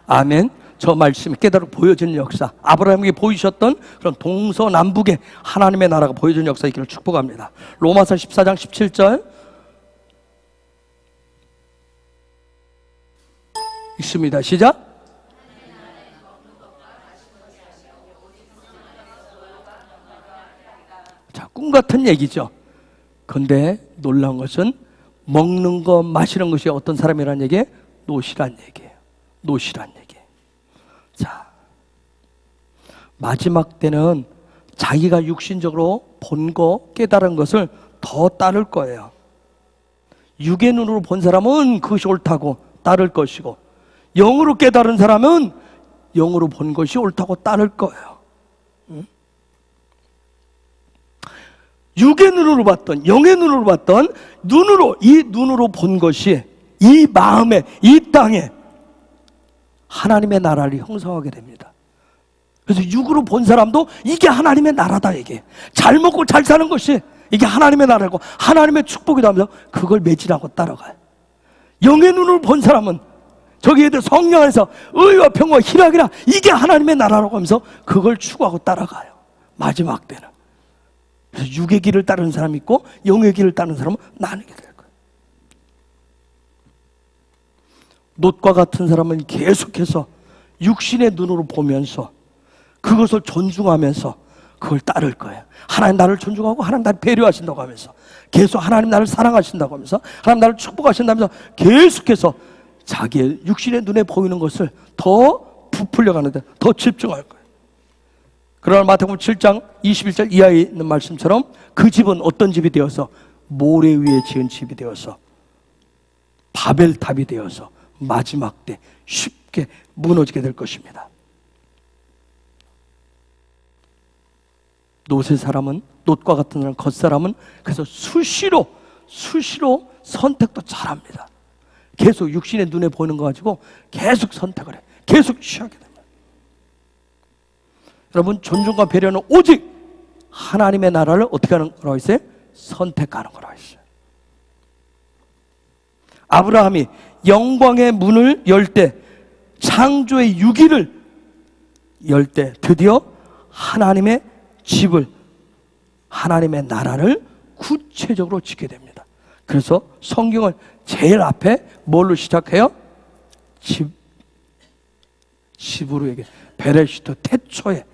A: 아멘. 저 말씀이 깨달아 보여지는 역사, 아브라함에게 보이셨던 그런 동서남북의 하나님의 나라가 보여지는 역사 있기를 축복합니다. 로마서 14장 17절 읽습니다. 시작. 자, 꿈 같은 얘기죠. 근데 놀라운 것은 먹는 것, 마시는 것이 어떤 사람이란 얘기예요? 노시란 얘기예요. 노시란 얘기예요. 자, 마지막 때는 자기가 육신적으로 본 거, 깨달은 것을 더 따를 거예요. 육의 눈으로 본 사람은 그것이 옳다고 따를 것이고, 영으로 깨달은 사람은 영으로 본 것이 옳다고 따를 거예요. 육의 눈으로 봤던, 영의 눈으로 봤던, 이 눈으로 본 것이 이 마음에, 이 땅에 하나님의 나라를 형성하게 됩니다. 그래서 육으로 본 사람도 이게 하나님의 나라다, 이게 잘 먹고 잘 사는 것이 이게 하나님의 나라고 하나님의 축복이다 하면서 그걸 매진하고 따라가요. 영의 눈으로 본 사람은 저기 애들 성령 안에서 의와 평과 희락이라 이게 하나님의 나라라고 하면서 그걸 추구하고 따라가요. 마지막 때는. 그래서 육의 길을 따르는 사람이 있고 영의 길을 따르는 사람은 나누게 될 거예요. 롯과 같은 사람은 계속해서 육신의 눈으로 보면서 그것을 존중하면서 그걸 따를 거예요. 하나님 나를 존중하고 하나님 나를 배려하신다고 하면서 계속 하나님 나를 사랑하신다고 하면서 하나님 나를 축복하신다면서 계속해서 자기의 육신의 눈에 보이는 것을 더 부풀려 가는데 더 집중할 거예요. 그러나 마태복음 7장 21절 이하에 있는 말씀처럼 그 집은 어떤 집이 되어서 모래 위에 지은 집이 되어서 바벨탑이 되어서 마지막 때 쉽게 무너지게 될 것입니다. 롯의 사람은, 롯과 같은 사람, 겉사람은 그래서 수시로 선택도 잘합니다. 계속 육신의 눈에 보이는 거 가지고 계속 선택을 해. 계속 취하게 됩니다. 여러분, 존중과 배려는 오직 하나님의 나라를 어떻게 하는 거라고 했어요? 선택하는 거라고 했어요. 아브라함이 영광의 문을 열 때, 창조의 유기를 열 때 드디어 하나님의 집을, 하나님의 나라를 구체적으로 짓게 됩니다. 그래서 성경을 제일 앞에 뭘로 시작해요? 집으로 얘기해. 베레시트 태초에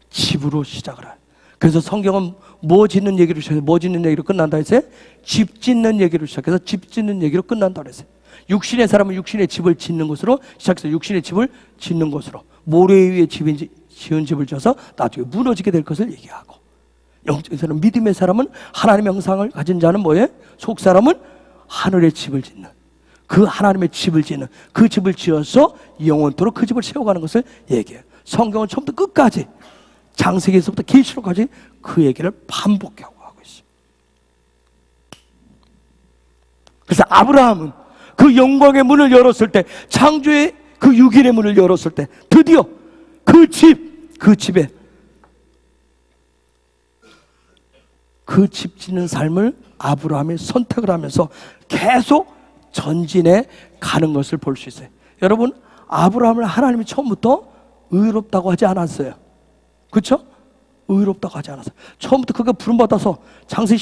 A: 집으로 시작을 해요. 그래서 성경은 뭐 짓는 얘기로 시작해서 뭐 짓는 얘기로 끝난다 했어요? 집 짓는 얘기로 시작해서 집 짓는 얘기로 끝난다 그랬어요. 육신의 사람은 육신의 집을 짓는 것으로 시작해서 육신의 집을 짓는 것으로, 모래 위에 지은 집을 져서 나중에 무너지게 될 것을 얘기하고, 영적인 사람, 믿음의 사람은 하나님의 형상을 가진 자는 뭐예요? 속 사람은 하늘의 집을 짓는, 그 하나님의 집을 짓는, 그 집을 지어서 영원토록 그 집을 세워가는 것을 얘기해요. 성경은 처음부터 끝까지, 창세기에서부터 계시록까지 그 얘기를 반복하고 하고 있어요. 그래서 아브라함은 그 영광의 문을 열었을 때, 창조의 그 6일의 문을 열었을 때 드디어 그 집에 그 집 짓는 삶을 아브라함이 선택을 하면서 계속 전진해 가는 것을 볼 수 있어요. 여러분, 아브라함을 하나님이 처음부터 의롭다고 하지 않았어요. 그렇죠? 의롭다고 하지 않았어요. 처음부터 그가 부름받아서 창세기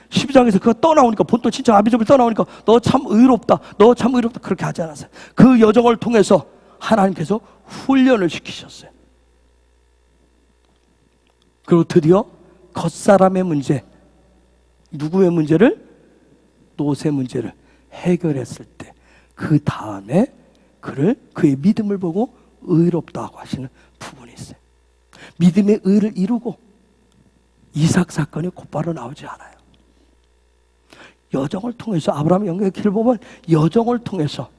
A: 12장에서 그가 떠나오니까, 본토 친척 아비집을 떠나오니까 너 참 의롭다, 너 참 의롭다, 그렇게 하지 않았어요. 그 여정을 통해서 하나님께서 훈련을 시키셨어요. 그리고 드디어 겉사람의 문제, 누구의 문제를? 롯의 문제를 해결했을 때, 그 다음에 그의 믿음을 보고 의롭다고 하시는 부분이 있어요. 믿음의 의를 이루고 이삭 사건이 곧바로 나오지 않아요. 여정을 통해서, 아브라함의 영광의 길을 보면 여정을 통해서.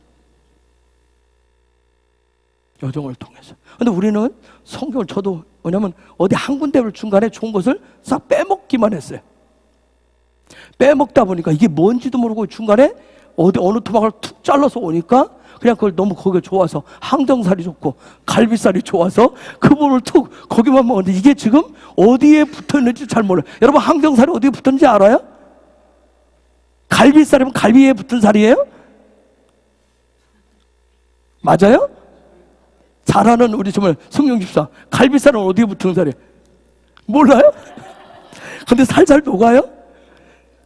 A: 근데 우리는 성경을, 저도 뭐냐면 어디 한 군데를 중간에 좋은 것을 싹 빼먹기만 했어요. 빼먹다 보니까 이게 뭔지도 모르고 중간에 어느 토막을 툭 잘라서 오니까 그냥 그걸 너무 거기가 좋아서, 항정살이 좋고 갈비살이 좋아서 그 부분을 툭 거기만 먹었는데 이게 지금 어디에 붙었는지 잘 몰라요. 여러분, 항정살이 어디에 붙었는지 알아요? 갈비살이면 갈비에 붙은 살이에요? 맞아요? 잘하는 우리 정말 성령 집사, 갈비살은 어디에 붙은 살이에요? 몰라요? 근데 살살 녹아요?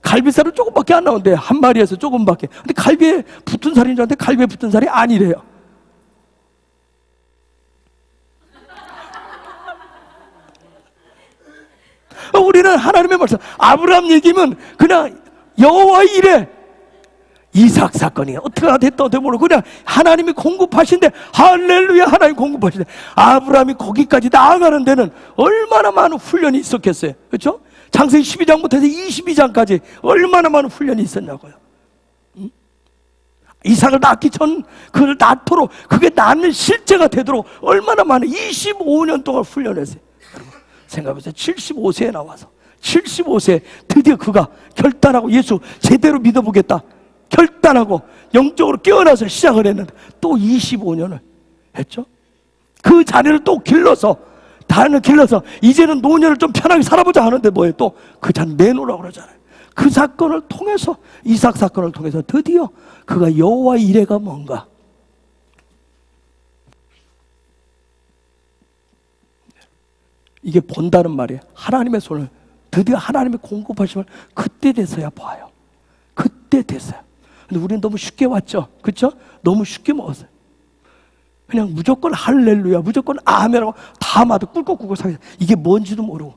A: 갈비살은 조금밖에 안 나오는데, 한 마리에서 조금밖에. 근데 갈비에 붙은 살인 줄 알았는데 갈비에 붙은 살이 아니래요. 우리는 하나님의 말씀, 아브라함 얘기면 그냥 여호와 이래, 이삭 사건이 어떻게 됐다 모르고 그냥 하나님이 공급하신데, 할렐루야, 하나님 공급하신데, 아브라함이 거기까지 나아가는 데는 얼마나 많은 훈련이 있었겠어요. 그렇죠? 창세기 12장부터 해서 22장까지 얼마나 많은 훈련이 있었냐고요. 이삭을 낳기 전, 그를 낳도록, 그게 낳는 실제가 되도록 얼마나 많은 25년 동안 훈련했어요. 생각해보세요. 75세에 나와서 75세 드디어 그가 결단하고 예수 제대로 믿어보겠다 결단하고 영적으로 깨어나서 시작을 했는데 또 25년을 했죠. 그 자리를 또 길러서, 다른 길러서 이제는 노년을 좀 편하게 살아보자 하는데 뭐예요? 또 그 자리 내놓으라고 그러잖아요. 그 사건을 통해서, 이삭 사건을 통해서 드디어 그가 여호와 이레가 뭔가, 이게 본다는 말이에요. 하나님의 손을, 드디어 하나님의 공급하심을 그때 돼서야 봐요. 그때 돼서야. 근데 우리는 너무 쉽게 왔죠. 그렇죠? 너무 쉽게 먹었어요. 그냥 무조건 할렐루야, 무조건 아멘하고 다 맞아 꿀꺽꿀꺽 사게. 이게 뭔지도 모르고.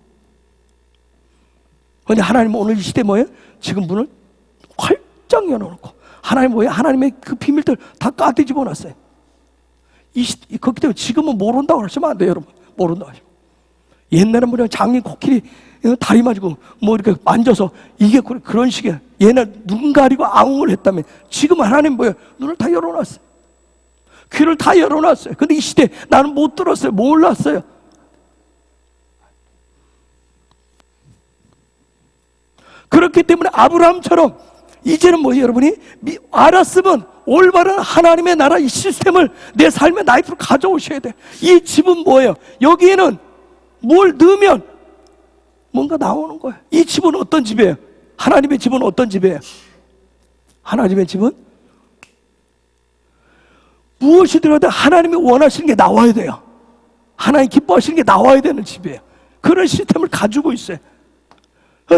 A: 근데 하나님은 오늘 이 시대 뭐예요? 지금 문을 활짝 열어놓고, 하나님 뭐예요? 하나님의 그 비밀들 다 까뒤집어 놨어요. 그렇기 때문에 지금은 모른다고 하시면 안 돼요, 여러분. 모른다고 하시면. 옛날에 뭐냐 장인 코끼리 다리 맞고 뭐 이렇게 만져서 이게 그런 식이야. 얘는 눈 가리고 아웅을 했다면 지금 하나님 뭐야? 눈을 다 열어놨어요. 귀를 다 열어놨어요. 근데 이 시대에 나는 못 들었어요. 몰랐어요. 그렇기 때문에 아브라함처럼 이제는 뭐예요, 여러분이? 알았으면 올바른 하나님의 나라 이 시스템을 내 삶의 라이프로 가져오셔야 돼. 이 집은 뭐예요? 여기에는 뭘 넣으면 뭔가 나오는 거예요. 이 집은 어떤 집이에요? 하나님의 집은 어떤 집이에요? 하나님의 집은 무엇이 들어도 하나님이 원하시는 게 나와야 돼요. 하나님 기뻐하시는 게 나와야 되는 집이에요. 그런 시스템을 가지고 있어요.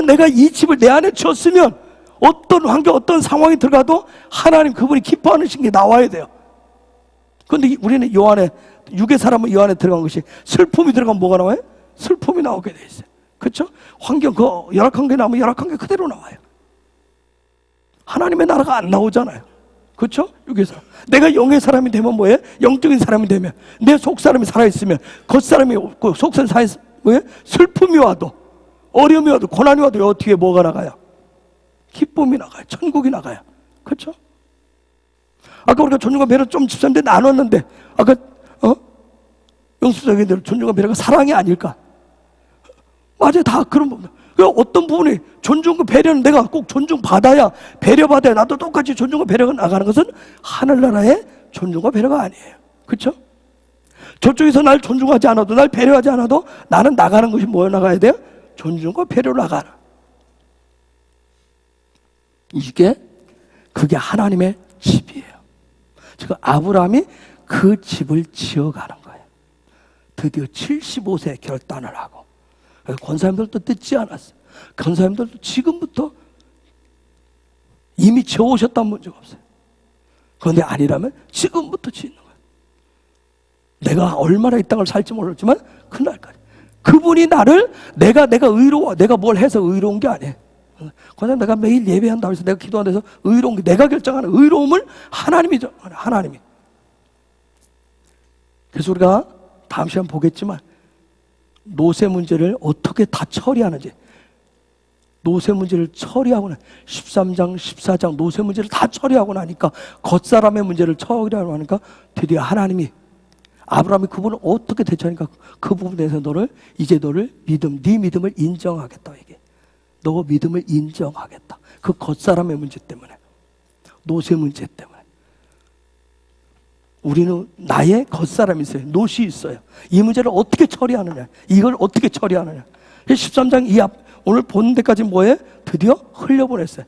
A: 내가 이 집을 내 안에 줬으면 어떤 환경, 어떤 상황이 들어가도 하나님 그분이 기뻐하시는 게 나와야 돼요. 그런데 우리는 요 안에, 육의 사람은 요 안에 들어간 것이 슬픔이 들어가면 뭐가 나와요? 슬픔이 나오게 돼 있어요. 그렇죠? 환경, 그 열악한 게 나오면 열악한 게 그대로 나와요. 하나님의 나라가 안 나오잖아요. 그렇죠? 육의 사람. 내가 영의 사람이 되면 뭐예요? 영적인 사람이 되면 내 속사람이 살아있으면 겉사람이 없고 속사람이 살아있으면 뭐예요? 슬픔이 와도 어려움이 와도 고난이 와도 요 뒤에 뭐가 나가요? 기쁨이 나가요. 천국이 나가요. 그렇죠? 아까 우리가 존중과 배려 좀 집사님들 나눴는데 아까 영수적인 대로 존중과 배려가 사랑이 아닐까? 맞아요. 다 그런 부분. 어떤 부분이 존중과 배려는 내가 꼭 존중받아야 배려받아야 나도 똑같이 존중과 배려가 나가는 것은 하늘나라의 존중과 배려가 아니에요. 그렇죠? 저쪽에서 날 존중하지 않아도 날 배려하지 않아도 나는 나가는 것이 뭐 나가야 돼요? 존중과 배려로 나가는. 그게 하나님의 집이에요. 지금 아브라함이 그 집을 지어가는 거예요. 드디어 75세에 결단을 하고. 권사님들도 듣지 않았어요. 권사님들도 지금부터 이미 지어오셨다는 문제가 없어요. 그런데 아니라면 지금부터 짓는 거예요. 내가 얼마나 이 땅을 살지 모르지만 그날까지 그분이 나를 내가 의로워, 내가 뭘 해서 의로운 게 아니에요. 그냥 내가 매일 예배한다고 해서 내가 기도한다 해서 의로운 게 내가 결정하는 의로움을 하나님이죠. 하나님이. 그래서 우리가 다음 시간 보겠지만 노세 문제를 어떻게 다 처리하는지, 노세 문제를 처리하고 13장, 14장 노세 문제를 다 처리하고 나니까 겉사람의 문제를 처리하고 나니까 드디어 하나님이 아브라함이 그분을 어떻게 대처하니까 그 부분에서 너를 네 믿음을 인정하겠다. 이게 너 믿음을 인정하겠다. 그 겉사람의 문제 때문에, 노세 문제 때문에. 우리는 나의 겉사람이 있어요. 노시 있어요. 이 문제를 어떻게 처리하느냐, 이걸 어떻게 처리하느냐. 13장 이 앞 오늘 보는 데까지 뭐예요? 드디어 흘려보냈어요.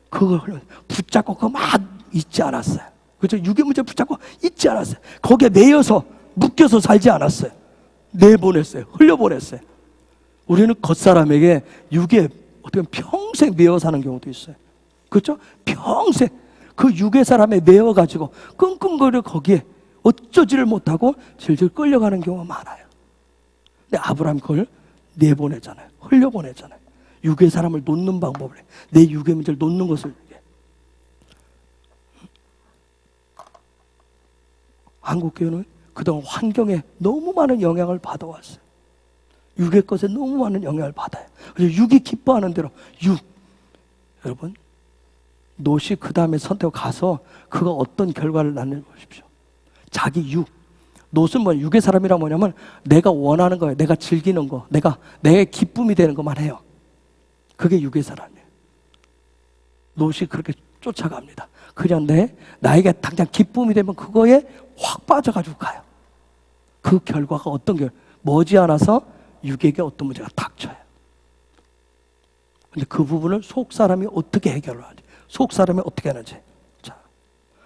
A: 그걸 붙잡고 그거 막 있지 않았어요. 그렇죠? 육의 문제 붙잡고 있지 않았어요. 거기에 매여서 묶여서 살지 않았어요. 내보냈어요. 흘려보냈어요. 우리는 겉사람에게 육에 어떻게 평생 매여 사는 경우도 있어요. 그렇죠? 평생 그 육의 사람에 매여가지고 끙끙거려 거기에 어쩌지를 못하고 질질 끌려가는 경우가 많아요. 근데 아브라함 그걸 내보내잖아요. 흘려보내잖아요. 육의 사람을 놓는 방법을, 내 육의 문제를 놓는 것을. 한국교회는 그동안 환경에 너무 많은 영향을 받아왔어요. 육의 것에 너무 많은 영향을 받아요. 그래서 육이 기뻐하는 대로 여러분 노시 그 다음에 선택 가서 그가 어떤 결과를 낳는 보십시오. 자기 노스는 뭐 육의 사람이란 뭐냐면 내가 원하는 거예요. 내가 즐기는 거, 내 기쁨이 되는 것만 해요. 그게 육의 사람이에요. 노시 그렇게 쫓아갑니다. 그냥 나에게 당장 기쁨이 되면 그거에 확 빠져가지고 가요. 그 결과가 머지않아서 육에게 어떤 문제가 닥쳐요. 근데 그 부분을 속 사람이 어떻게 해결을 하지? 속 사람이 어떻게 하는지. 자,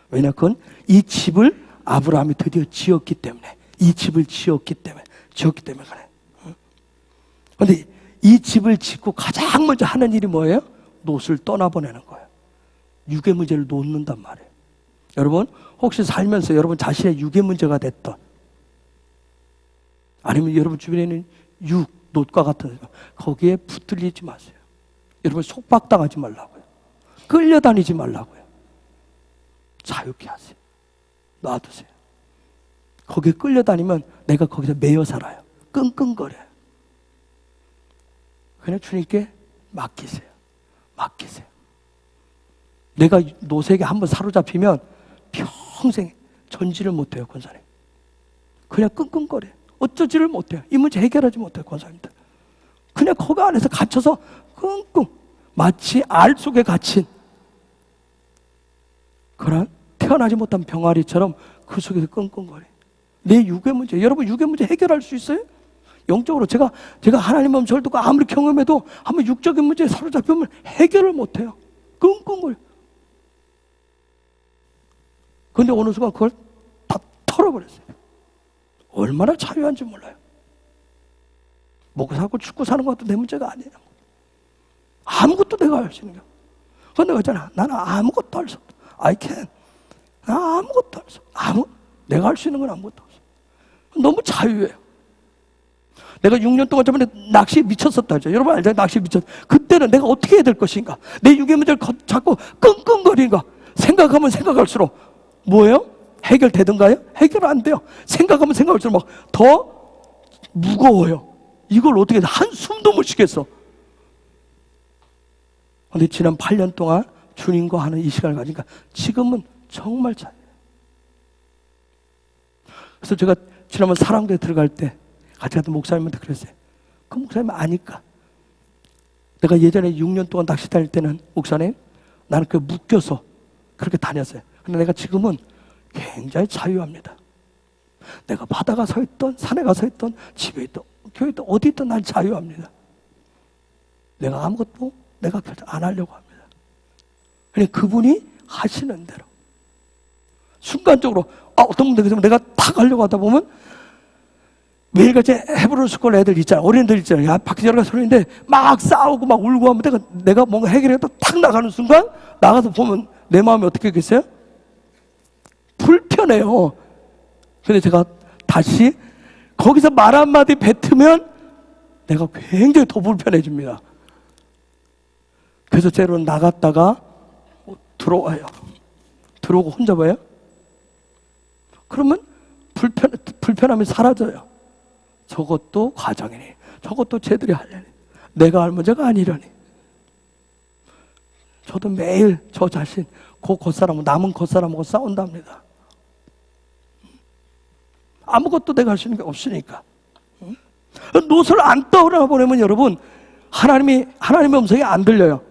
A: 왜냐 그건 이 집을 아브라함이 드디어 지었기 때문에, 이 집을 지었기 때문에 그래. 그런데 이 집을 짓고 가장 먼저 하는 일이 뭐예요? 롯을 떠나보내는 거예요. 육의 문제를 놓는단 말이에요. 여러분 혹시 살면서 여러분 자신의 육의 문제가 됐던, 아니면 여러분 주변에 있는 롯과 같은 거기에 붙들리지 마세요. 여러분 속박당하지 말라고요. 끌려다니지 말라고요. 자유케 하세요. 놔두세요. 거기에 끌려다니면 내가 거기서 매여 살아요. 끙끙거려요. 그냥 주님께 맡기세요. 맡기세요. 내가 노색에 한번 사로잡히면 평생 전지를 못해요, 권사님. 그냥 끙끙거려요. 어쩌지를 못해요. 이 문제 해결하지 못해요, 권사님들. 그냥 거기 안에서 갇혀서 끙끙, 마치 알 속에 갇힌 그런 태어나지 못한 병아리처럼 그 속에서 끙끙거려요. 내 육의 문제, 여러분 육의 문제 해결할 수 있어요? 영적으로 제가 하나님 마음 저를 듣고 아무리 경험해도 한번 육적인 문제에 사로잡히면 해결을 못해요. 끙끙거려요. 근데 어느 순간 그걸 다 털어버렸어요. 얼마나 자유한지 몰라요. 먹고 살고 죽고 사는 것도 내 문제가 아니에요. 아무것도 내가 할 수 있는 게. 그런데 내가 있잖아. 나는 아무것도 할 수 없다. I can. 나 아무것도 할 수 없다. 내가 할 수 있는 건 아무것도 없어. 너무 자유해요. 내가 6년 동안 저번에 낚시에 미쳤었다 하죠. 여러분 알죠? 낚시에 미쳤어. 그때는 내가 어떻게 해야 될 것인가? 내 육의 문제를 자꾸 끙끙거리는가? 생각하면 생각할수록 뭐예요? 해결되던가요? 해결 안 돼요. 생각하면 생각할수록 막 더 무거워요. 이걸 어떻게 한숨도 못 쉬겠어. 근데 지난 8년 동안 주님과 하는 이 시간을 가지니까 지금은 정말 자유해요. 그래서 제가 지난번 사랑교회 들어갈 때 같이 갔던 목사님한테 그랬어요. 그 목사님 아니까. 내가 예전에 6년 동안 낚시 다닐 때는 목사님 나는 그 묶여서 그렇게 다녔어요. 근데 내가 지금은 굉장히 자유합니다. 내가 바다가 서 있던 산에 가서 있던 집에 있던 교회에 있던 어디 있던 난 자유합니다. 내가 아무것도 내가 결정 안 하려고 합니다. 그냥 그분이 하시는 대로 순간적으로 어떤 분들 내가 다 가려고 하다 보면 매일같이 헤브론 스쿨 애들 있잖아. 어린애들 있잖아. 야, 밖에 여러 가지 소리인데 막 싸우고 막 울고 하면 내가 뭔가 해결해서 탁 나가는 순간 나가서 보면 내 마음이 어떻게 되겠어요? 불편해요. 근데 제가 다시 거기서 말 한마디 뱉으면 내가 굉장히 더 불편해집니다. 그래서 때로는 나갔다가 들어와요. 들어오고 혼자 봐요. 그러면 불편함이 사라져요. 저것도 과정이니 저것도 쟤들이 하려니 내가 할 문제가 아니려니. 저도 매일 저 자신 그 겉사람하고 남은 겉사람하고 싸운답니다. 아무것도 내가 할 수 있는 게 없으니까. 노선을 안 떠오르나 보내면 여러분 하나님의 음성이 안 들려요.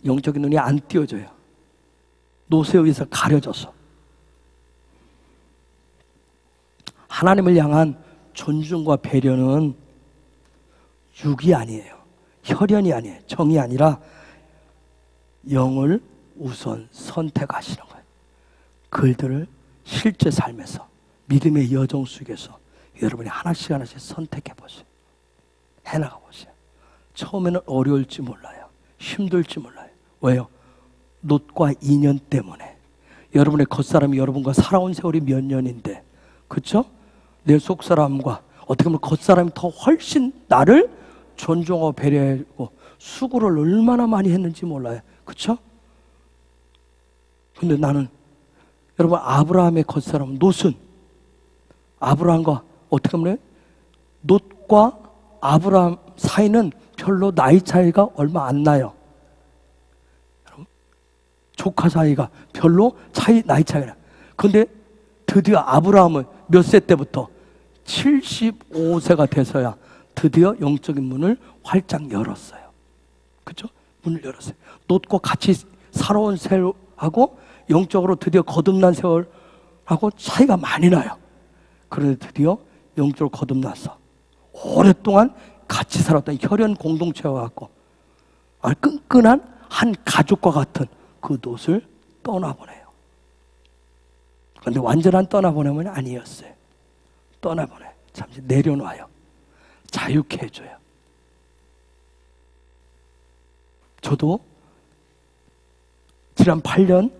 A: 영적인 눈이 안 띄어져요. 노쇠에 의해서 가려져서. 하나님을 향한 존중과 배려는 육이 아니에요. 혈연이 아니에요. 정이 아니라 영을 우선 선택하시는 거예요. 그들을 실제 삶에서 믿음의 여정 속에서 여러분이 하나씩 선택해 보세요. 해나가 보세요. 처음에는 어려울지 몰라요. 힘들지 몰라요. 왜요? 롯과 인연 때문에. 여러분의 겉사람이 여러분과 살아온 세월이 몇 년인데, 그렇죠? 내 속사람과 어떻게 보면 겉사람이 더 훨씬 나를 존중하고 배려하고 수고를 얼마나 많이 했는지 몰라요. 그렇죠? 근데 나는 여러분 아브라함의 겉사람 롯은 아브라함과 어떻게 보면 롯과 아브라함 사이는 별로 나이 차이가 얼마 안 나요. 조카 사이가 별로 나이 차이가 나요. 그런데 드디어 아브라함은 몇 세 때부터 75세가 돼서야 드디어 영적인 문을 활짝 열었어요. 그렇죠? 문을 열었어요. 롯과 같이 살아온 세월하고 영적으로 드디어 거듭난 세월하고 차이가 많이 나요. 그런데 드디어 영적으로 거듭나서 오랫동안 같이 살았던 혈연 공동체와 같고 끈끈한 한 가족과 같은 그 롯을 떠나보내요. 그런데 완전한 떠나보내면 아니었어요. 떠나보내. 잠시 내려놔요. 자유케 해줘요. 저도 지난 8년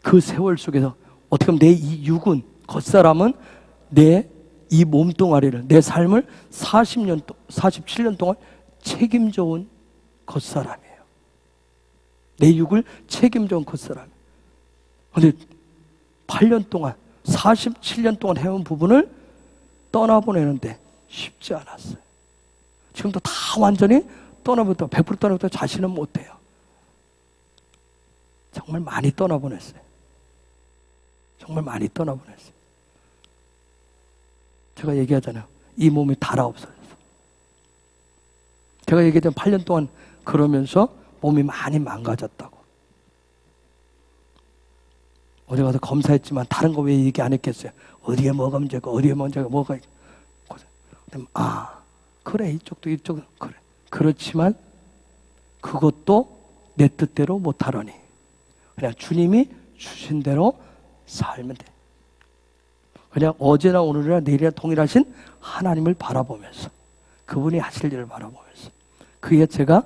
A: 그 세월 속에서 어떻게 보면 내 이 육은 겉사람은 내 이 몸뚱아리를 내 삶을 47년 동안 책임져 온 겉사람이에요. 내 육을 책임져 온 겉사람. 그런데 8년 동안 47년 동안 해온 부분을 떠나보내는데 쉽지 않았어요. 지금도 다 완전히 떠나보다 100% 떠나보다 자신은 못해요. 정말 많이 떠나보냈어요. 정말 많이 떠나보냈어요. 제가 얘기하잖아요. 이 몸이 달아 없어졌어. 제가 얘기했던 8년 동안 그러면서 몸이 많이 망가졌다고. 어디 가서 검사했지만 다른 거 왜 얘기 안 했겠어요? 어디에 뭐가 문제고 어디에 문제가 뭐가 있고. 그래 이쪽도 그래. 그렇지만 그것도 내 뜻대로 못하려니 그냥 주님이 주신 대로 살면 돼. 그냥 어제나 오늘이나 내일이나 동일하신 하나님을 바라보면서 그분이 하실 일을 바라보면서 그게 제가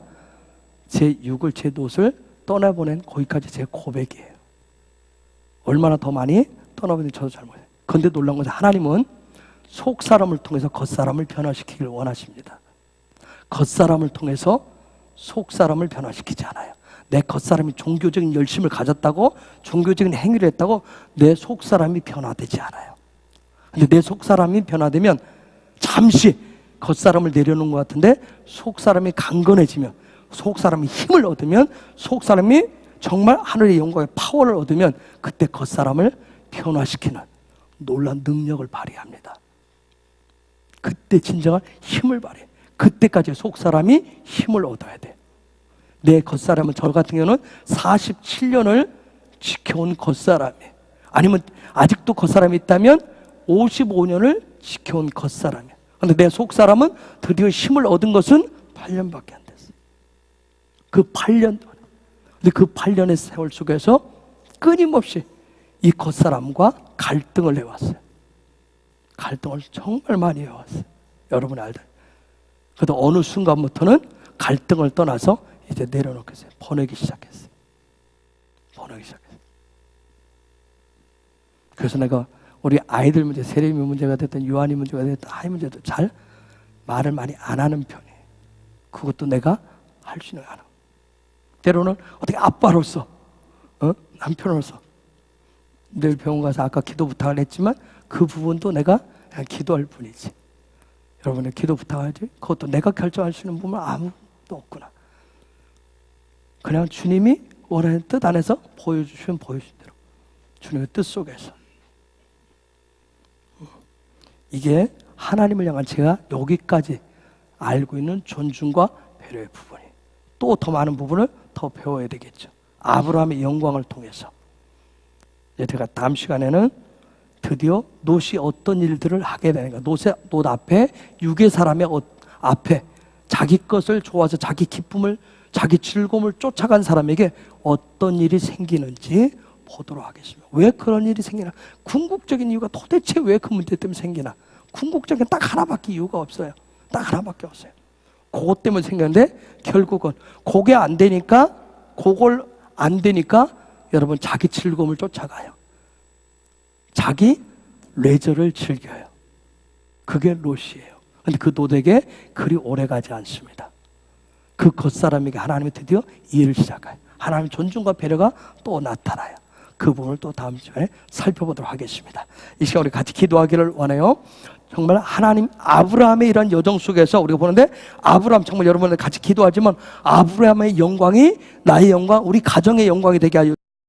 A: 제 육을 제 놋을 떠나보낸 거기까지 제 고백이에요. 얼마나 더 많이 떠나보는지 저도 잘 모르겠어요. 그런데 놀라운 것은 하나님은 속사람을 통해서 겉사람을 변화시키기를 원하십니다. 겉사람을 통해서 속사람을 변화시키지 않아요. 내 겉사람이 종교적인 열심을 가졌다고 종교적인 행위를 했다고 내 속사람이 변화되지 않아요. 근데 내 속사람이 변화되면 잠시 겉사람을 내려놓은 것 같은데 속사람이 강건해지면 속사람이 힘을 얻으면 속사람이 정말 하늘의 영광의 파워를 얻으면 그때 겉사람을 변화시키는 놀라운 능력을 발휘합니다. 그때 진정한 힘을 발휘해. 그때까지 속사람이 힘을 얻어야 돼. 내 겉사람은 저 같은 경우는 47년을 지켜온 겉사람이에요. 아니면 아직도 겉사람이 있다면 55년을 지켜온 겉사람이에요. 그런데 내 속사람은 드디어 힘을 얻은 것은 8년밖에 안 됐어요. 그 8년 동안. 근데 그 8년의 세월 속에서 끊임없이 이 겉사람과 갈등을 해왔어요. 갈등을 정말 많이 해왔어요. 여러분 알다. 그래도 어느 순간부터는 갈등을 떠나서 이제 내려놓겠어요. 보내기 시작했어요. 보내기 시작했어요. 그래서 내가 우리 아이들 문제, 세례미 문제가 됐든 유한이 문제가 됐든 아이 문제도 잘 말을 많이 안 하는 편이에요. 그것도 내가 할 수 있는 거 안 하고. 때로는 어떻게 아빠로서 남편으로서 늘 병원 가서 아까 기도 부탁을 했지만 그 부분도 내가 그냥 기도할 뿐이지. 여러분의 기도 부탁하지? 그것도 내가 결정할 수 있는 부분은 아무도 없구나. 그냥 주님이 원하는 뜻 안에서 보여주시면 보여주신 대로 주님의 뜻 속에서 이게 하나님을 향한 제가 여기까지 알고 있는 존중과 배려의 부분이 또 더 많은 부분을 더 배워야 되겠죠. 아브라함의 영광을 통해서 이제 제가 다음 시간에는 드디어 놋이 어떤 일들을 하게 되는가. 놋 앞에 육의 사람의 앞에 자기 것을 좋아서 자기 기쁨을 자기 즐거움을 쫓아간 사람에게 어떤 일이 생기는지 보도록 하겠습니다. 왜 그런 일이 생기나? 궁극적인 이유가 도대체 왜 그 문제 때문에 생기나? 궁극적인 딱 하나밖에 이유가 없어요. 딱 하나밖에 없어요. 그것 때문에 생겼는데 결국은 그게 안 되니까 그걸 안 되니까 여러분 자기 즐거움을 쫓아가요. 자기 레저를 즐겨요. 그게 롯이에요. 근데 그 롯에게 그리 오래 가지 않습니다. 그 겉사람에게 하나님이 드디어 일을 시작해요. 하나님의 존중과 배려가 또 나타나요. 그 부분을 또 다음 시간에 살펴보도록 하겠습니다. 이 시간 우리 같이 기도하기를 원해요. 정말 하나님 아브라함의 이런 여정 속에서 우리가 보는데 아브라함 정말 여러분들 같이 기도하지만 아브라함의 영광이 나의 영광, 우리 가정의 영광이 되게 하여